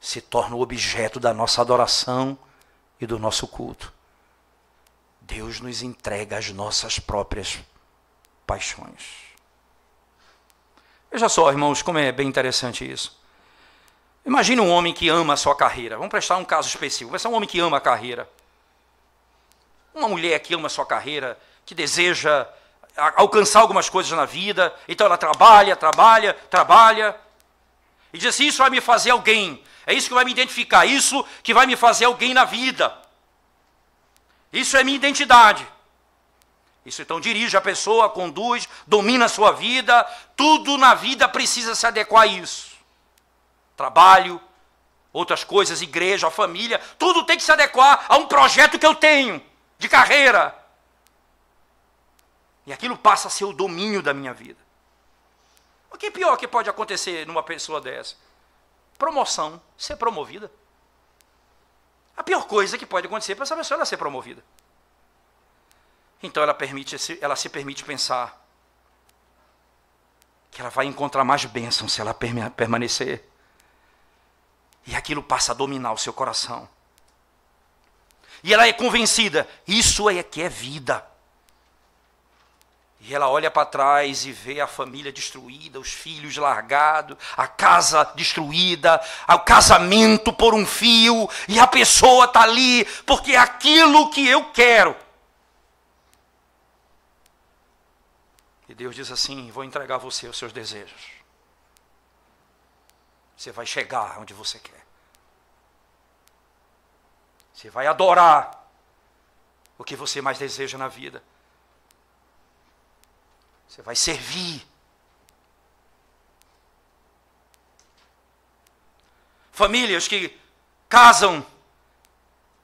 Se torna o objeto da nossa adoração e do nosso culto. Deus nos entrega as nossas próprias paixões. Veja só, irmãos, como é bem interessante isso. Imagine um homem que ama a sua carreira. Vamos prestar um caso específico. Vai ser um homem que ama a carreira. Uma mulher que ama a sua carreira, que deseja alcançar algumas coisas na vida. Então ela trabalha. E diz assim, isso vai me fazer alguém. É isso que vai me identificar. Isso que vai me fazer alguém na vida. Isso é minha identidade. Isso então dirige a pessoa, conduz, domina a sua vida. Tudo na vida precisa se adequar a isso. Trabalho, outras coisas, igreja, a família. Tudo tem que se adequar a um projeto que eu tenho de carreira. E aquilo passa a ser o domínio da minha vida. O que é pior que pode acontecer numa pessoa dessa? Promoção, ser promovida. A pior coisa que pode acontecer para essa pessoa é ser promovida. Então ela se permite pensar que ela vai encontrar mais bênção se ela permanecer. E aquilo passa a dominar o seu coração. E ela é convencida, isso é que é vida. E ela olha para trás e vê a família destruída, os filhos largados, a casa destruída, o casamento por um fio, e a pessoa está ali, porque é aquilo que eu quero. E Deus diz assim, vou entregar a você os seus desejos. Você vai chegar onde você quer. Você vai adorar o que você mais deseja na vida. Você vai servir. Famílias que casam,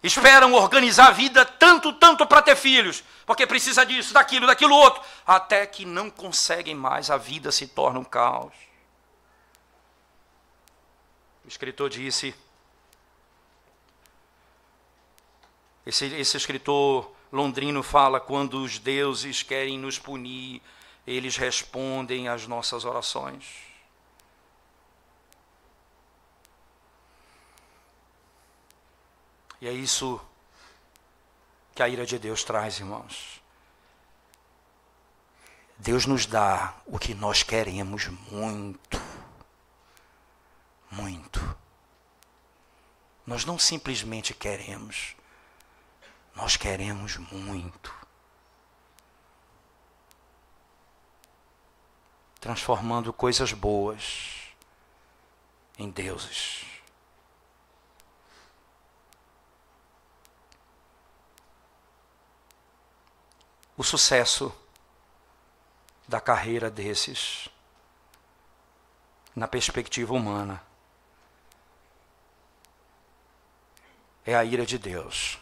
esperam organizar a vida tanto para ter filhos, porque precisa disso, daquilo outro, até que não conseguem mais, a vida se torna um caos. O escritor disse, esse escritor londrino fala, quando os deuses querem nos punir, eles respondem às nossas orações. E é isso que a ira de Deus traz, irmãos. Deus nos dá o que nós queremos muito. Muito. Nós não simplesmente queremos, nós queremos muito. Transformando coisas boas em deuses. O sucesso da carreira desses, na perspectiva humana, é a ira de Deus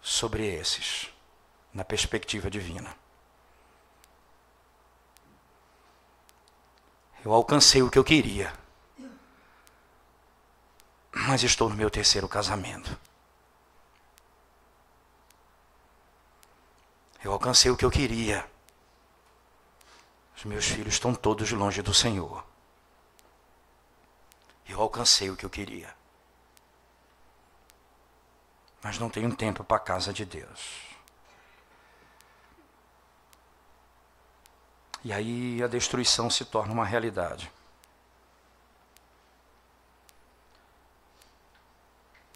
sobre esses, na perspectiva divina. Eu alcancei o que eu queria. Mas estou no meu terceiro casamento. Eu alcancei o que eu queria. Os meus filhos estão todos longe do Senhor. Eu alcancei o que eu queria. Mas não tenho tempo para a casa de Deus. E aí a destruição se torna uma realidade.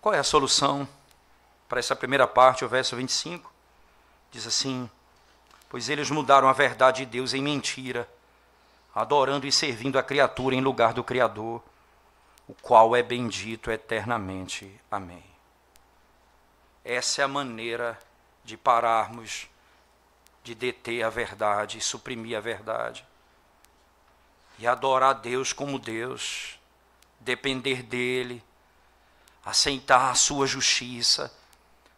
Qual é a solução para essa primeira parte, o verso 25? Diz assim: pois eles mudaram a verdade de Deus em mentira, adorando e servindo a criatura em lugar do Criador, o qual é bendito eternamente. Amém. Essa é a maneira de pararmos de deter a verdade, suprimir a verdade. E adorar a Deus como Deus, depender dEle, aceitar a sua justiça,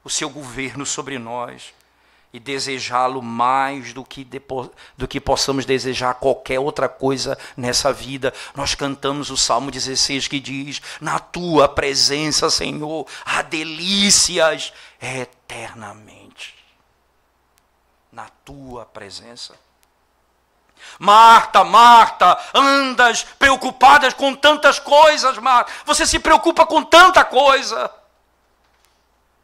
o seu governo sobre nós, e desejá-lo mais do que possamos desejar qualquer outra coisa nessa vida. Nós cantamos o Salmo 16 que diz: na tua presença, Senhor, há delícias eternamente. Na tua presença. Marta, Marta, andas preocupada com tantas coisas, Marta. Você se preocupa com tanta coisa.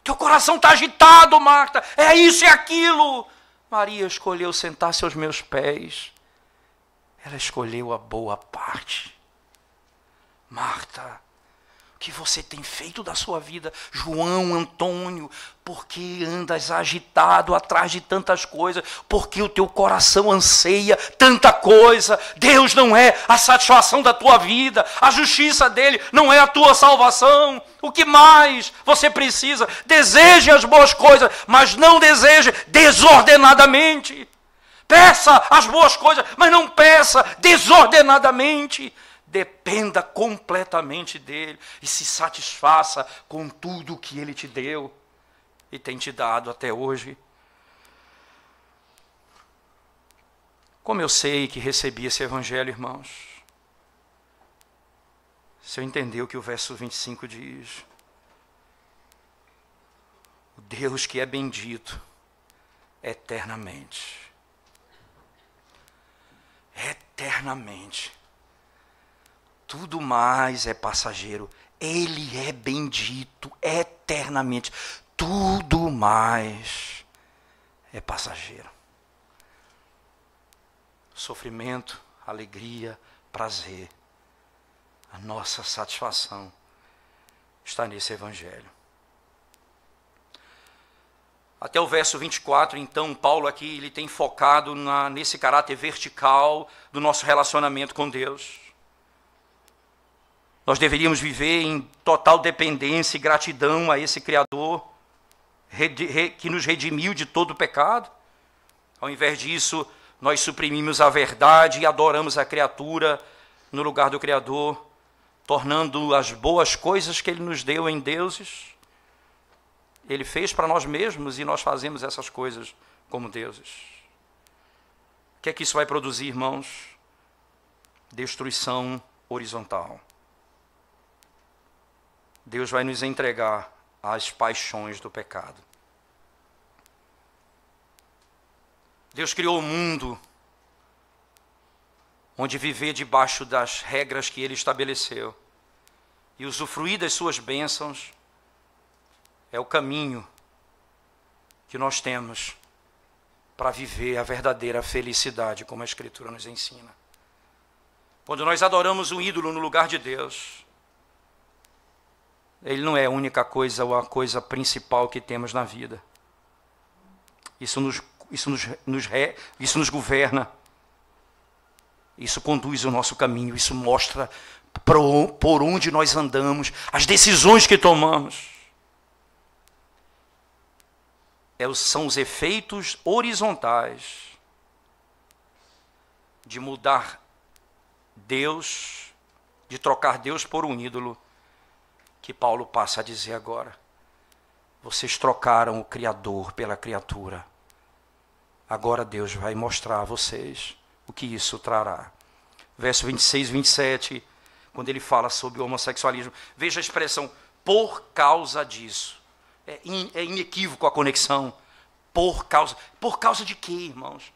Teu coração está agitado, Marta. É isso e aquilo. Maria escolheu sentar-se aos meus pés. Ela escolheu a boa parte. Marta, o que você tem feito da sua vida? João, Antônio, por que andas agitado atrás de tantas coisas? Porque o teu coração anseia tanta coisa. Deus não é a satisfação da tua vida. A justiça dele não é a tua salvação. O que mais você precisa? Deseje as boas coisas, mas não deseje desordenadamente. Peça as boas coisas, mas não peça desordenadamente. Dependa completamente dele e se satisfaça com tudo que ele te deu e tem te dado até hoje. Como eu sei que recebi esse evangelho, irmãos? Se eu entender o que o verso 25 diz: o Deus que é bendito eternamente. Eternamente. Tudo mais é passageiro. Ele é bendito eternamente. Tudo mais é passageiro. Sofrimento, alegria, prazer. A nossa satisfação está nesse evangelho. Até o verso 24, então, Paulo aqui ele tem focado nesse caráter vertical do nosso relacionamento com Deus. Nós deveríamos viver em total dependência e gratidão a esse Criador que nos redimiu de todo o pecado. Ao invés disso, nós suprimimos a verdade e adoramos a criatura no lugar do Criador, tornando as boas coisas que Ele nos deu em deuses. Ele fez para nós mesmos e nós fazemos essas coisas como deuses. O que é que isso vai produzir, irmãos? Destruição horizontal. Deus vai nos entregar às paixões do pecado. Deus criou o mundo onde viver debaixo das regras que Ele estabeleceu e usufruir das suas bênçãos é o caminho que nós temos para viver a verdadeira felicidade, como a Escritura nos ensina. Quando nós adoramos um ídolo no lugar de Deus, ele não é a única coisa ou a coisa principal que temos na vida. Isso nos governa. Isso conduz o nosso caminho. Isso mostra por onde nós andamos, as decisões que tomamos. São os efeitos horizontais de mudar Deus, de trocar Deus por um ídolo, que Paulo passa a dizer agora. Vocês trocaram o Criador pela criatura. Agora Deus vai mostrar a vocês o que isso trará. verso 26 e 27, quando ele fala sobre o homossexualismo. Veja a expressão, por causa disso. É inequívoco a conexão. Por causa de quê, irmãos?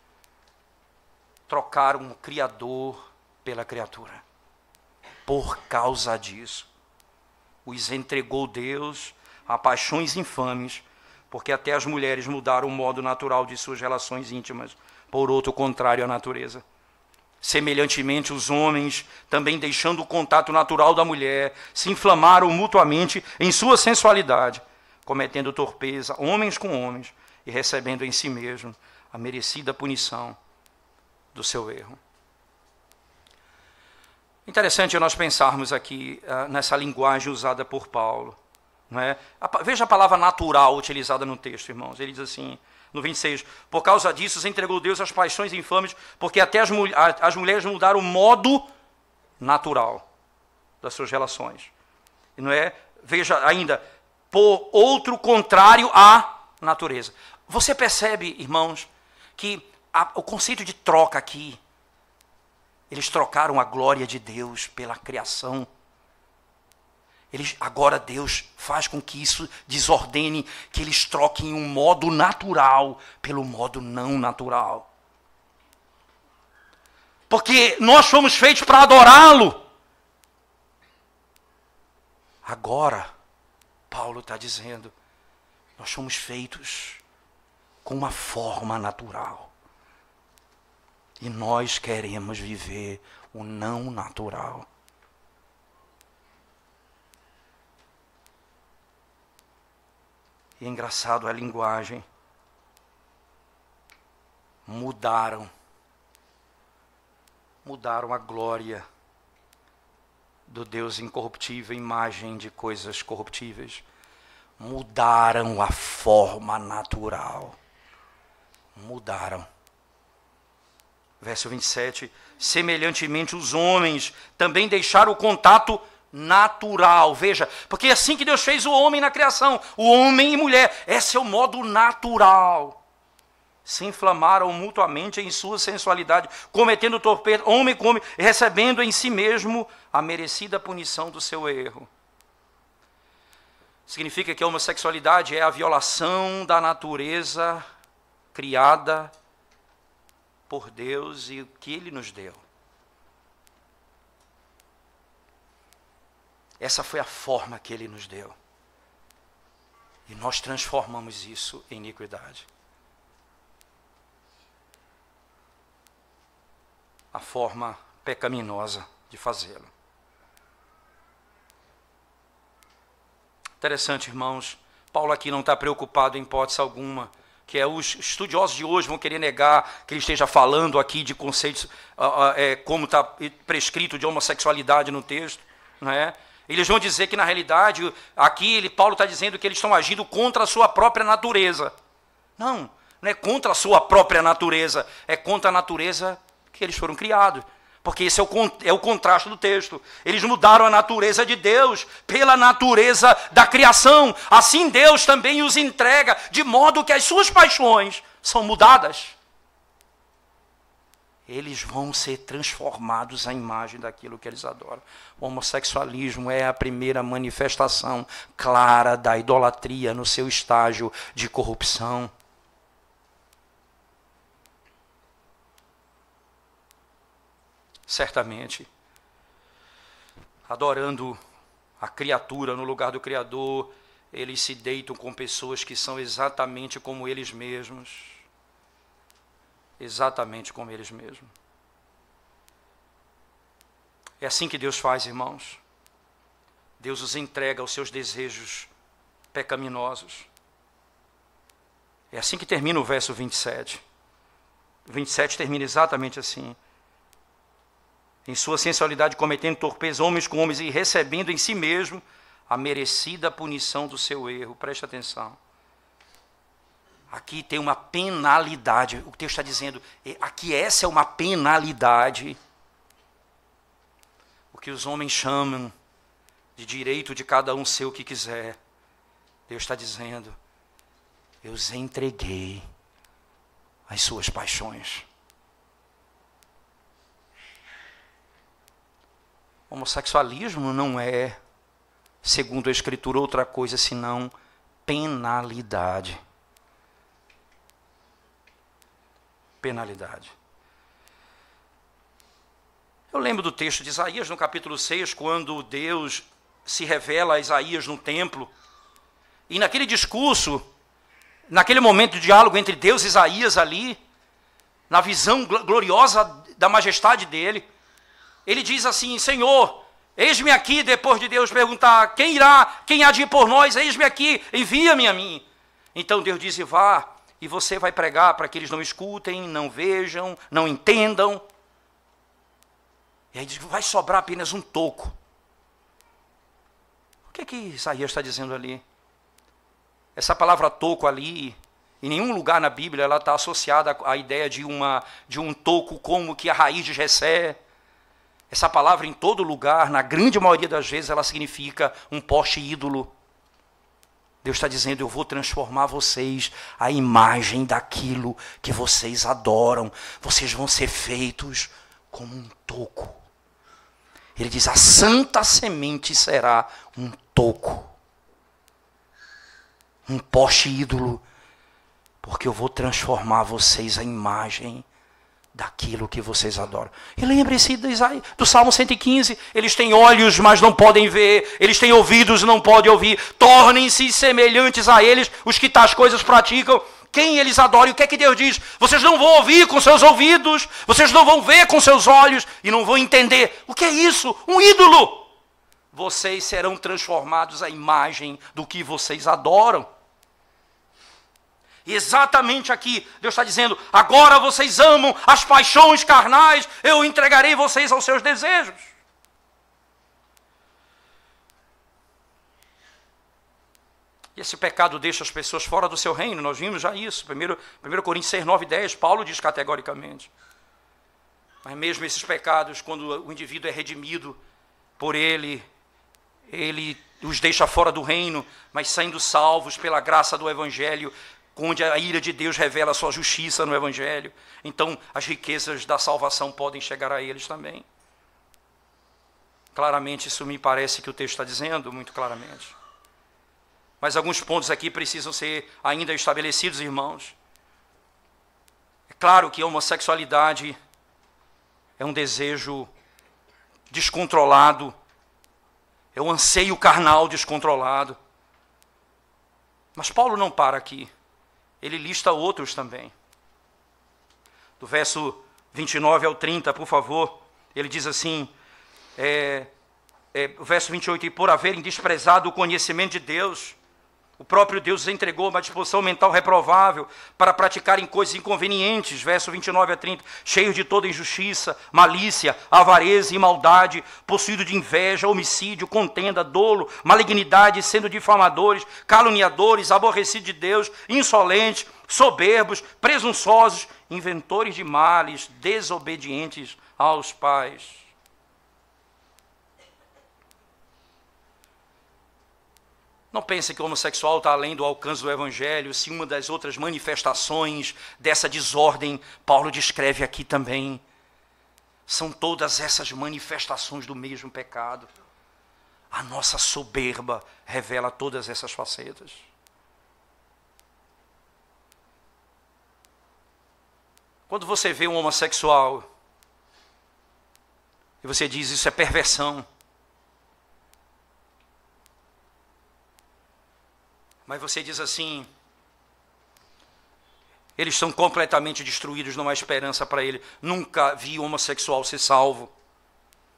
Trocaram o Criador pela criatura. Por causa disso. Os entregou Deus a paixões infames, porque até as mulheres mudaram o modo natural de suas relações íntimas, por outro contrário à natureza. Semelhantemente, os homens, também deixando o contato natural da mulher, se inflamaram mutuamente em sua sensualidade, cometendo torpeza, homens com homens, e recebendo em si mesmo a merecida punição do seu erro. Interessante nós pensarmos aqui nessa linguagem usada por Paulo. Não é? Veja a palavra natural utilizada no texto, irmãos. Ele diz assim, no 26, por causa disso se entregou Deus às paixões infames, porque até as mulheres mudaram o modo natural das suas relações. E não é? Veja ainda, por outro contrário à natureza. Você percebe, irmãos, que o conceito de troca aqui, eles trocaram a glória de Deus pela criação. Agora Deus faz com que isso desordene, que eles troquem um modo natural pelo modo não natural. Porque nós fomos feitos para adorá-lo. Agora, Paulo está dizendo, nós fomos feitos com uma forma natural. E nós queremos viver o não natural. E é engraçado a linguagem. Mudaram a glória do Deus incorruptível, imagem de coisas corruptíveis. Mudaram a forma natural. Mudaram. Verso 27, semelhantemente os homens também deixaram o contato natural. Veja, porque é assim que Deus fez o homem na criação, o homem e mulher. Esse é o modo natural. Se inflamaram mutuamente em sua sensualidade, cometendo torpeza, homem com homem, recebendo em si mesmo a merecida punição do seu erro. Significa que a homossexualidade é a violação da natureza criada por Deus e o que Ele nos deu. Essa foi a forma que Ele nos deu. E nós transformamos isso em iniquidade. A forma pecaminosa de fazê-lo. Interessante, irmãos. Paulo aqui não está preocupado em hipótese alguma, que os estudiosos de hoje vão querer negar que ele esteja falando aqui de conceitos, como está prescrito de homossexualidade no texto, não é? Eles vão dizer que, na realidade, aqui Paulo está dizendo que eles estão agindo contra a sua própria natureza. Não é contra a sua própria natureza, é contra a natureza que eles foram criados. Porque esse é o contraste do texto. Eles mudaram a natureza de Deus pela natureza da criação. Assim Deus também os entrega, de modo que as suas paixões são mudadas. Eles vão ser transformados à imagem daquilo que eles adoram. O homossexualismo é a primeira manifestação clara da idolatria no seu estágio de corrupção. Certamente, adorando a criatura no lugar do Criador, eles se deitam com pessoas que são exatamente como eles mesmos. Exatamente como eles mesmos. É assim que Deus faz, irmãos. Deus os entrega aos seus desejos pecaminosos. É assim que termina o verso 27. O 27 termina exatamente assim. Em sua sensualidade cometendo torpeza homens com homens e recebendo em si mesmo a merecida punição do seu erro. Preste atenção. Aqui tem uma penalidade. O texto está dizendo, aqui essa é uma penalidade. O que os homens chamam de direito de cada um ser o que quiser. Deus está dizendo, eu os entreguei às suas paixões. Homossexualismo não é, segundo a Escritura, outra coisa senão penalidade. Penalidade. Eu lembro do texto de Isaías, no capítulo 6, quando Deus se revela a Isaías no templo. E naquele discurso, naquele momento de diálogo entre Deus e Isaías ali, na visão gloriosa da majestade dele, ele diz assim: Senhor, eis-me aqui, depois de Deus perguntar, quem há de ir por nós? Eis-me aqui, envia-me a mim. Então Deus diz: vá, e você vai pregar para que eles não escutem, não vejam, não entendam. E aí diz: vai sobrar apenas um toco. O que é que Isaías está dizendo ali? Essa palavra toco ali, em nenhum lugar na Bíblia ela está associada à ideia de um toco como que a raiz de Jessé. Essa palavra em todo lugar, na grande maioria das vezes, ela significa um poste ídolo. Deus está dizendo: eu vou transformar vocês à imagem daquilo que vocês adoram. Vocês vão ser feitos como um toco. Ele diz: a santa semente será um toco. Um poste ídolo. Porque eu vou transformar vocês à imagem daquilo que vocês adoram. E lembre-se do Salmo 115. Eles têm olhos, mas não podem ver. Eles têm ouvidos, não podem ouvir. Tornem-se semelhantes a eles, os que tais coisas praticam. Quem eles adoram? E o que é que Deus diz? Vocês não vão ouvir com seus ouvidos. Vocês não vão ver com seus olhos. E não vão entender. O que é isso? Um ídolo. Vocês serão transformados à imagem do que vocês adoram. E exatamente aqui, Deus está dizendo: agora vocês amam as paixões carnais, eu entregarei vocês aos seus desejos. E esse pecado deixa as pessoas fora do seu reino, nós vimos já isso. 1 Coríntios 6, 9 e 10, Paulo diz categoricamente. Mas mesmo esses pecados, quando o indivíduo é redimido por ele os deixa fora do reino, mas saindo salvos pela graça do Evangelho, onde a ira de Deus revela a sua justiça no Evangelho. Então, as riquezas da salvação podem chegar a eles também. Claramente, isso me parece que o texto está dizendo, muito claramente. Mas alguns pontos aqui precisam ser ainda estabelecidos, irmãos. É claro que a homossexualidade é um desejo descontrolado, é um anseio carnal descontrolado. Mas Paulo não para aqui. Ele lista outros também. Do verso 29 ao 30, por favor, ele diz assim, o verso 28, e por haverem desprezado o conhecimento de Deus, o próprio Deus os entregou uma disposição mental reprovável para praticarem coisas inconvenientes, verso 29 a 30, cheios de toda injustiça, malícia, avareza e maldade, possuído de inveja, homicídio, contenda, dolo, malignidade, sendo difamadores, caluniadores, aborrecidos de Deus, insolentes, soberbos, presunçosos, inventores de males, desobedientes aos pais. Não pense que o homossexual está além do alcance do Evangelho, se uma das outras manifestações dessa desordem, Paulo descreve aqui também. São todas essas manifestações do mesmo pecado. A nossa soberba revela todas essas facetas. Quando você vê um homossexual e você diz: isso é perversão, mas você diz assim: eles estão completamente destruídos, não há esperança para ele. Nunca vi um homossexual ser salvo.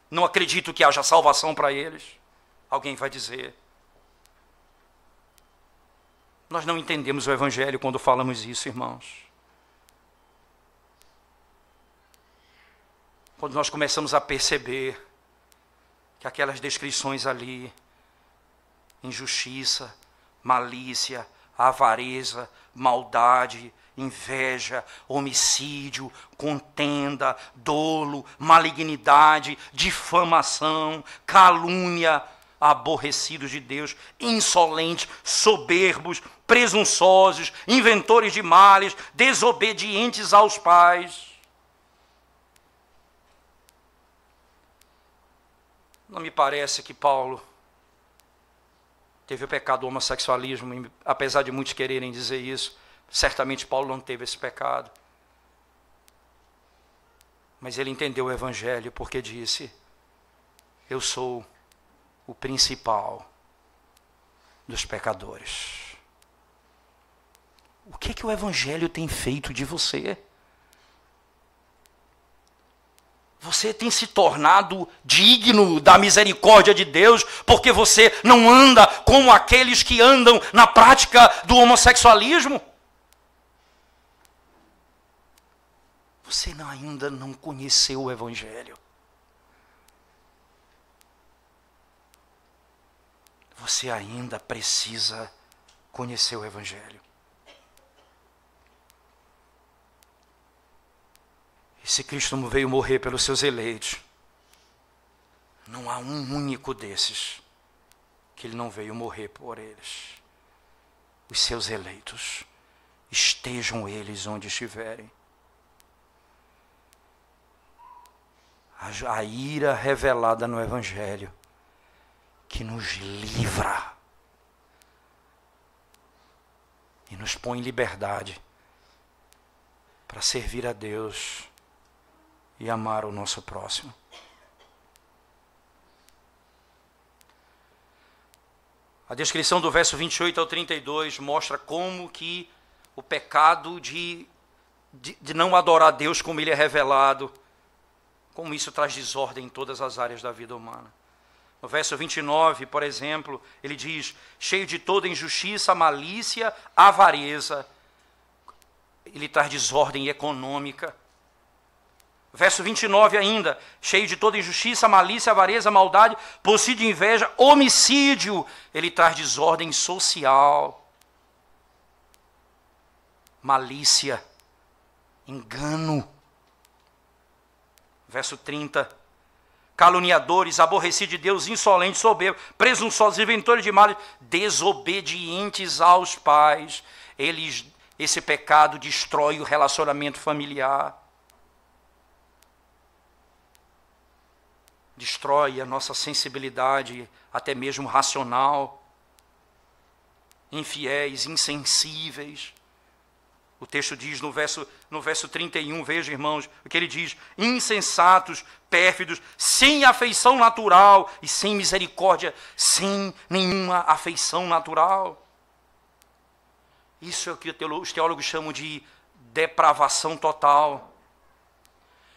Não acredito que haja salvação para eles. Alguém vai dizer. Nós não entendemos o Evangelho quando falamos isso, irmãos. Quando nós começamos a perceber que aquelas descrições ali, injustiça, malícia, avareza, maldade, inveja, homicídio, contenda, dolo, malignidade, difamação, calúnia, aborrecidos de Deus, insolentes, soberbos, presunçosos, inventores de males, desobedientes aos pais. Não me parece que Paulo teve o pecado do homossexualismo, apesar de muitos quererem dizer isso. Certamente Paulo não teve esse pecado. Mas ele entendeu o Evangelho porque disse: eu sou o principal dos pecadores. O que o Evangelho tem feito de você? Você tem se tornado digno da misericórdia de Deus porque você não anda como aqueles que andam na prática do homossexualismo? Você ainda não conheceu o Evangelho. Você ainda precisa conhecer o Evangelho. E se Cristo veio morrer pelos seus eleitos, não há um único desses que Ele não veio morrer por eles. Os seus eleitos, estejam eles onde estiverem. A ira revelada no Evangelho, que nos livra e nos põe em liberdade para servir a Deus e amar o nosso próximo. A descrição do verso 28 ao 32 mostra como que o pecado de não adorar a Deus como Ele é revelado, como isso traz desordem em todas as áreas da vida humana. No verso 29, por exemplo, ele diz: cheio de toda injustiça, malícia, avareza. Ele traz desordem econômica. Verso 29 ainda: cheio de toda injustiça, malícia, avareza, maldade, possuído de inveja, homicídio. Ele traz desordem social. Malícia, engano. Verso 30: caluniadores, aborrecidos de Deus, insolentes, soberbos, presunçosos, inventores de males, desobedientes aos pais. Esse pecado destrói o relacionamento familiar. Destrói a nossa sensibilidade, até mesmo racional. Infiéis, insensíveis. O texto diz no verso 31, veja, irmãos, o que ele diz: insensatos, pérfidos, sem afeição natural e sem misericórdia, sem nenhuma afeição natural. Isso é o que os teólogos chamam de depravação total.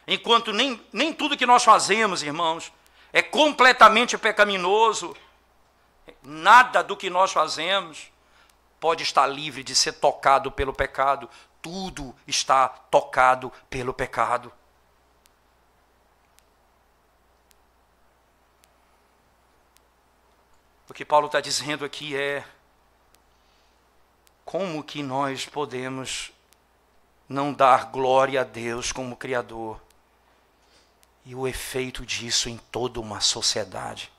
Enquanto nem tudo que nós fazemos, irmãos, é completamente pecaminoso, nada do que nós fazemos pode estar livre de ser tocado pelo pecado. Tudo está tocado pelo pecado. O que Paulo está dizendo aqui é: como que nós podemos não dar glória a Deus como Criador? E o efeito disso em toda uma sociedade.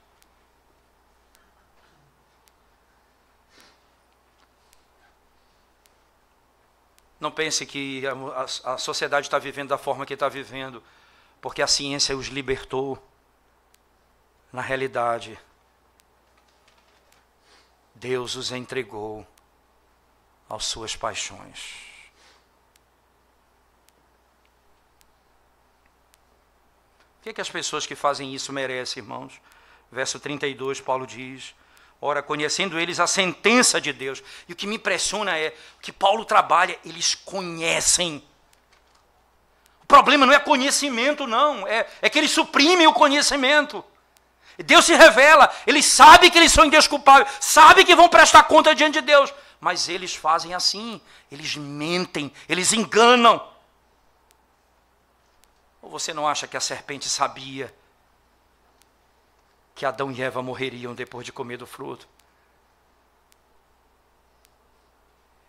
Não pense que a sociedade está vivendo da forma que está vivendo, porque a ciência os libertou. Na realidade, Deus os entregou às suas paixões. O que as pessoas que fazem isso merecem, irmãos? Verso 32, Paulo diz: ora, conhecendo eles a sentença de Deus. E o que me impressiona é que Paulo trabalha, eles conhecem. O problema não é conhecimento, não. É que eles suprimem o conhecimento. Deus se revela, eles sabem que eles são indesculpáveis, sabem que vão prestar conta diante de Deus. Mas eles fazem assim, eles mentem, eles enganam. Ou você não acha que a serpente sabia que Adão e Eva morreriam depois de comer do fruto?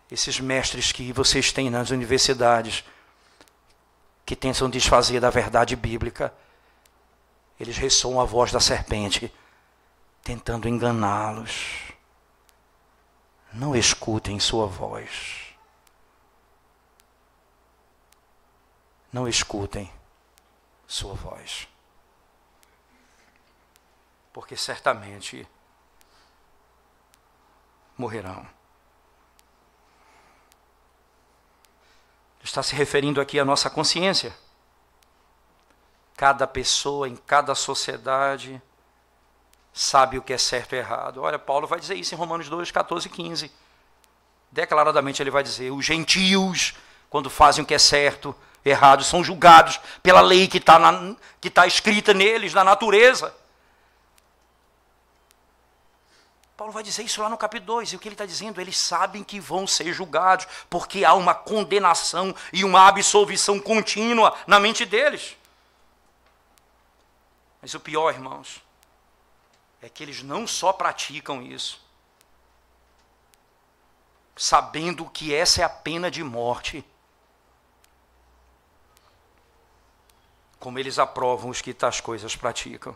Esses mestres que vocês têm nas universidades, que tentam desfazer da verdade bíblica, eles ressoam a voz da serpente, tentando enganá-los. Não escutem sua voz. Não escutem sua voz. porque certamente morrerão. Está se referindo aqui à nossa consciência. Cada pessoa, em cada sociedade, sabe o que é certo e errado. Olha, Paulo vai dizer isso em Romanos 2, 14 e 15. Declaradamente ele vai dizer, os gentios, quando fazem o que é certo, errado, são julgados pela lei que está escrita neles, na natureza. Paulo vai dizer isso lá no capítulo 2, e o que ele está dizendo? Eles sabem que vão ser julgados, porque há uma condenação e uma absolvição contínua na mente deles. Mas o pior, irmãos, é que eles não só praticam isso, sabendo que essa é a pena de morte, como eles aprovam os que tais coisas praticam.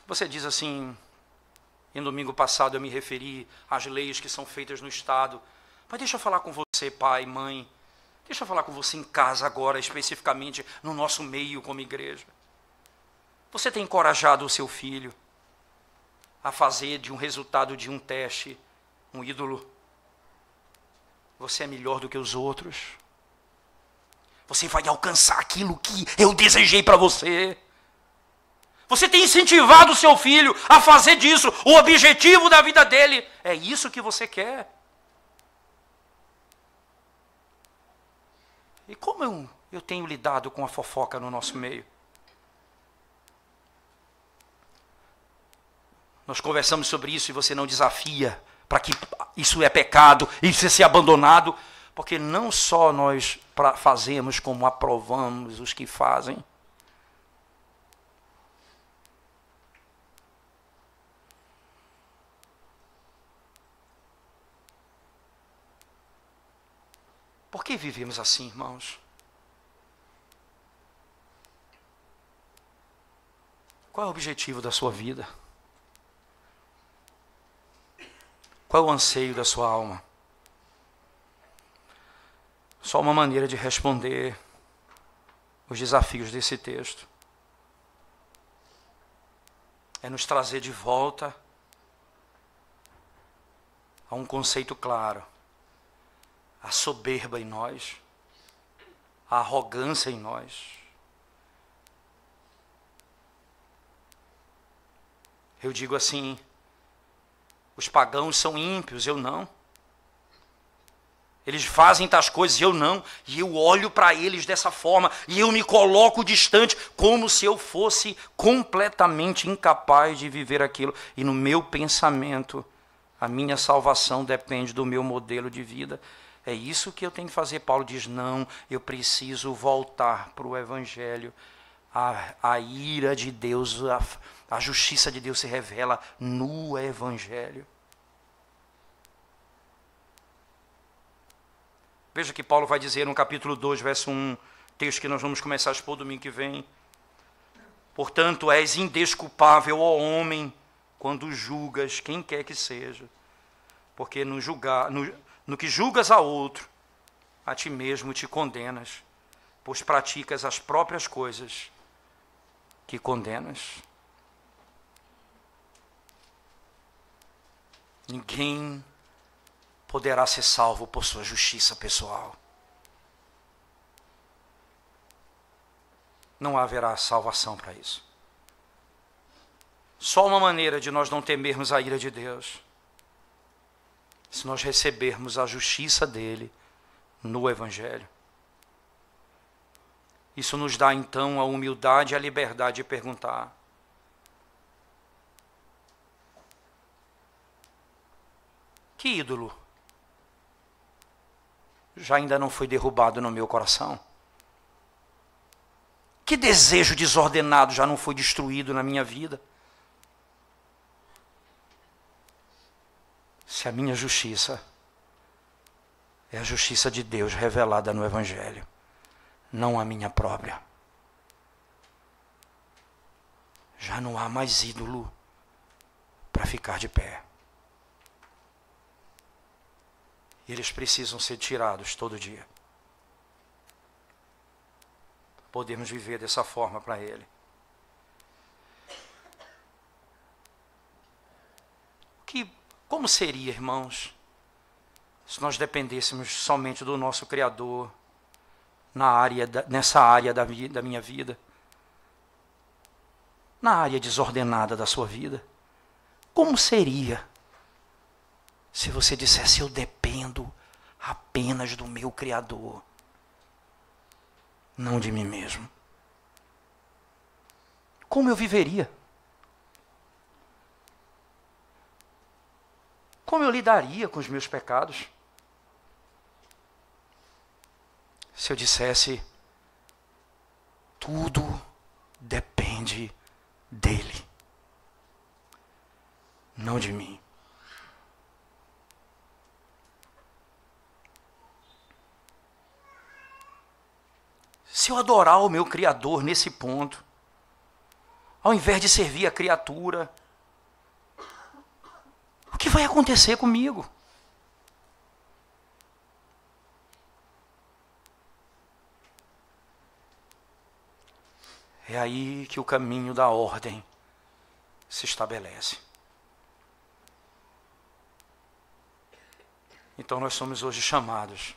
Você diz assim, em domingo passado eu me referi às leis que são feitas no Estado, mas deixa eu falar com você, pai, mãe, deixa eu falar com você em casa agora, especificamente no nosso meio como igreja. Você tem encorajado o seu filho a fazer de um resultado de um teste um ídolo? Você é melhor do que os outros? Você vai alcançar aquilo que eu desejei para você? Você tem incentivado o seu filho a fazer disso o objetivo da vida dele? É isso que você quer? E como eu tenho lidado com a fofoca no nosso meio? Nós conversamos sobre isso e você não desafia para que isso é pecado e precisa ser abandonado, porque não só nós fazemos como aprovamos os que fazem. Por que vivemos assim, irmãos? Qual é o objetivo da sua vida? Qual é o anseio da sua alma? Só uma maneira de responder os desafios desse texto é nos trazer de volta a um conceito claro. A soberba em nós, a arrogância em nós. Eu digo assim, os pagãos são ímpios, eu não. Eles fazem tais coisas, eu não. E eu olho para eles dessa forma, e eu me coloco distante, como se eu fosse completamente incapaz de viver aquilo. E no meu pensamento, a minha salvação depende do meu modelo de vida. É isso que eu tenho que fazer. Paulo diz, não, eu preciso voltar para o Evangelho. A ira de Deus, a justiça de Deus se revela no Evangelho. Veja que Paulo vai dizer no capítulo 2, verso 1, texto que nós vamos começar a expor domingo que vem. Portanto, és indesculpável, ó homem, quando julgas quem quer que seja, porque no que julgas a outro, a ti mesmo te condenas, pois praticas as próprias coisas que condenas. Ninguém poderá ser salvo por sua justiça pessoal. Não haverá salvação para isso. Só uma maneira de nós não temermos a ira de Deus, se nós recebermos a justiça dele no Evangelho. Isso nos dá então a humildade e a liberdade de perguntar: que ídolo já ainda não foi derrubado no meu coração? Que desejo desordenado já não foi destruído na minha vida? Se a minha justiça é a justiça de Deus revelada no Evangelho, não a minha própria, já não há mais ídolo para ficar de pé. E eles precisam ser tirados todo dia. podermos viver dessa forma para Ele. Como seria, irmãos, se nós dependêssemos somente do nosso Criador nessa área da minha vida, na área desordenada da sua vida? Como seria se você dissesse: eu dependo apenas do meu Criador, não de mim mesmo? Como eu viveria? Como eu lidaria com os meus pecados? Se eu dissesse: tudo depende dele, não de mim. Se eu adorar o meu Criador nesse ponto, ao invés de servir a criatura, o que vai acontecer comigo? É aí que o caminho da ordem se estabelece. Então nós somos hoje chamados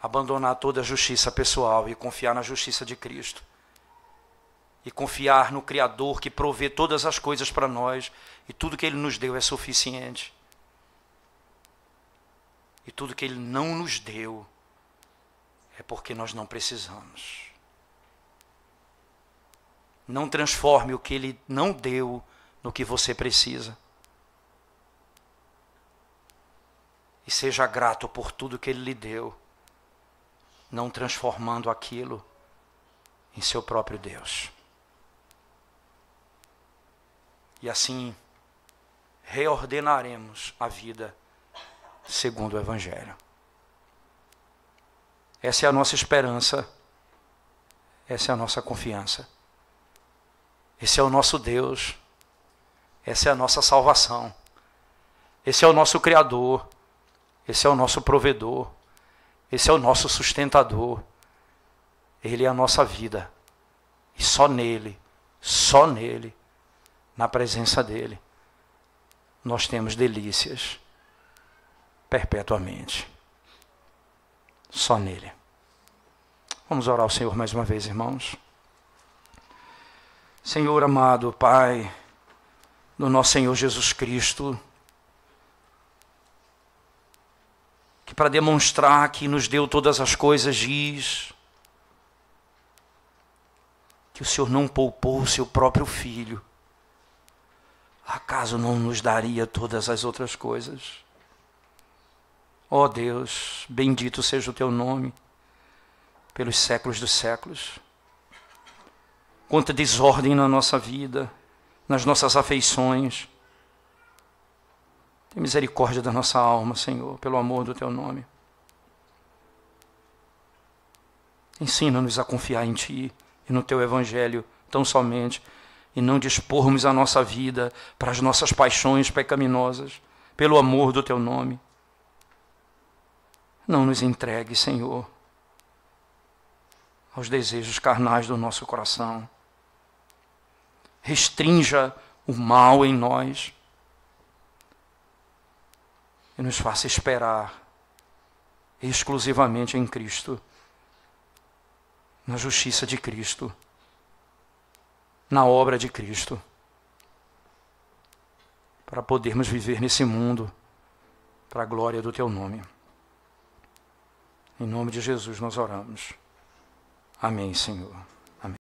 a abandonar toda a justiça pessoal e confiar na justiça de Cristo. E confiar no Criador que provê todas as coisas para nós, e tudo que Ele nos deu é suficiente. E tudo que Ele não nos deu é porque nós não precisamos. Não transforme o que Ele não deu no que você precisa. E seja grato por tudo que Ele lhe deu, não transformando aquilo em seu próprio Deus. E assim reordenaremos a vida segundo o Evangelho. Essa é a nossa esperança, essa é a nossa confiança. Esse é o nosso Deus, essa é a nossa salvação. Esse é o nosso Criador, esse é o nosso provedor, esse é o nosso sustentador. Ele é a nossa vida. E só nele, na presença dele, nós temos delícias perpetuamente. Só nele. Vamos orar ao Senhor mais uma vez, irmãos. Senhor amado, Pai do nosso Senhor Jesus Cristo, que para demonstrar que nos deu todas as coisas, diz que o Senhor não poupou o seu próprio Filho, acaso não nos daria todas as outras coisas? Ó Deus, bendito seja o teu nome pelos séculos dos séculos. Quanta desordem na nossa vida, nas nossas afeições. Tem misericórdia da nossa alma, Senhor, pelo amor do teu nome. Ensina-nos a confiar em Ti e no Teu Evangelho tão somente, e não dispormos a nossa vida para as nossas paixões pecaminosas, pelo amor do Teu nome. Não nos entregue, Senhor, aos desejos carnais do nosso coração. Restrinja o mal em nós e nos faça esperar exclusivamente em Cristo, na justiça de Cristo, na obra de Cristo, para podermos viver nesse mundo para a glória do Teu nome. Em nome de Jesus nós oramos. Amém, Senhor.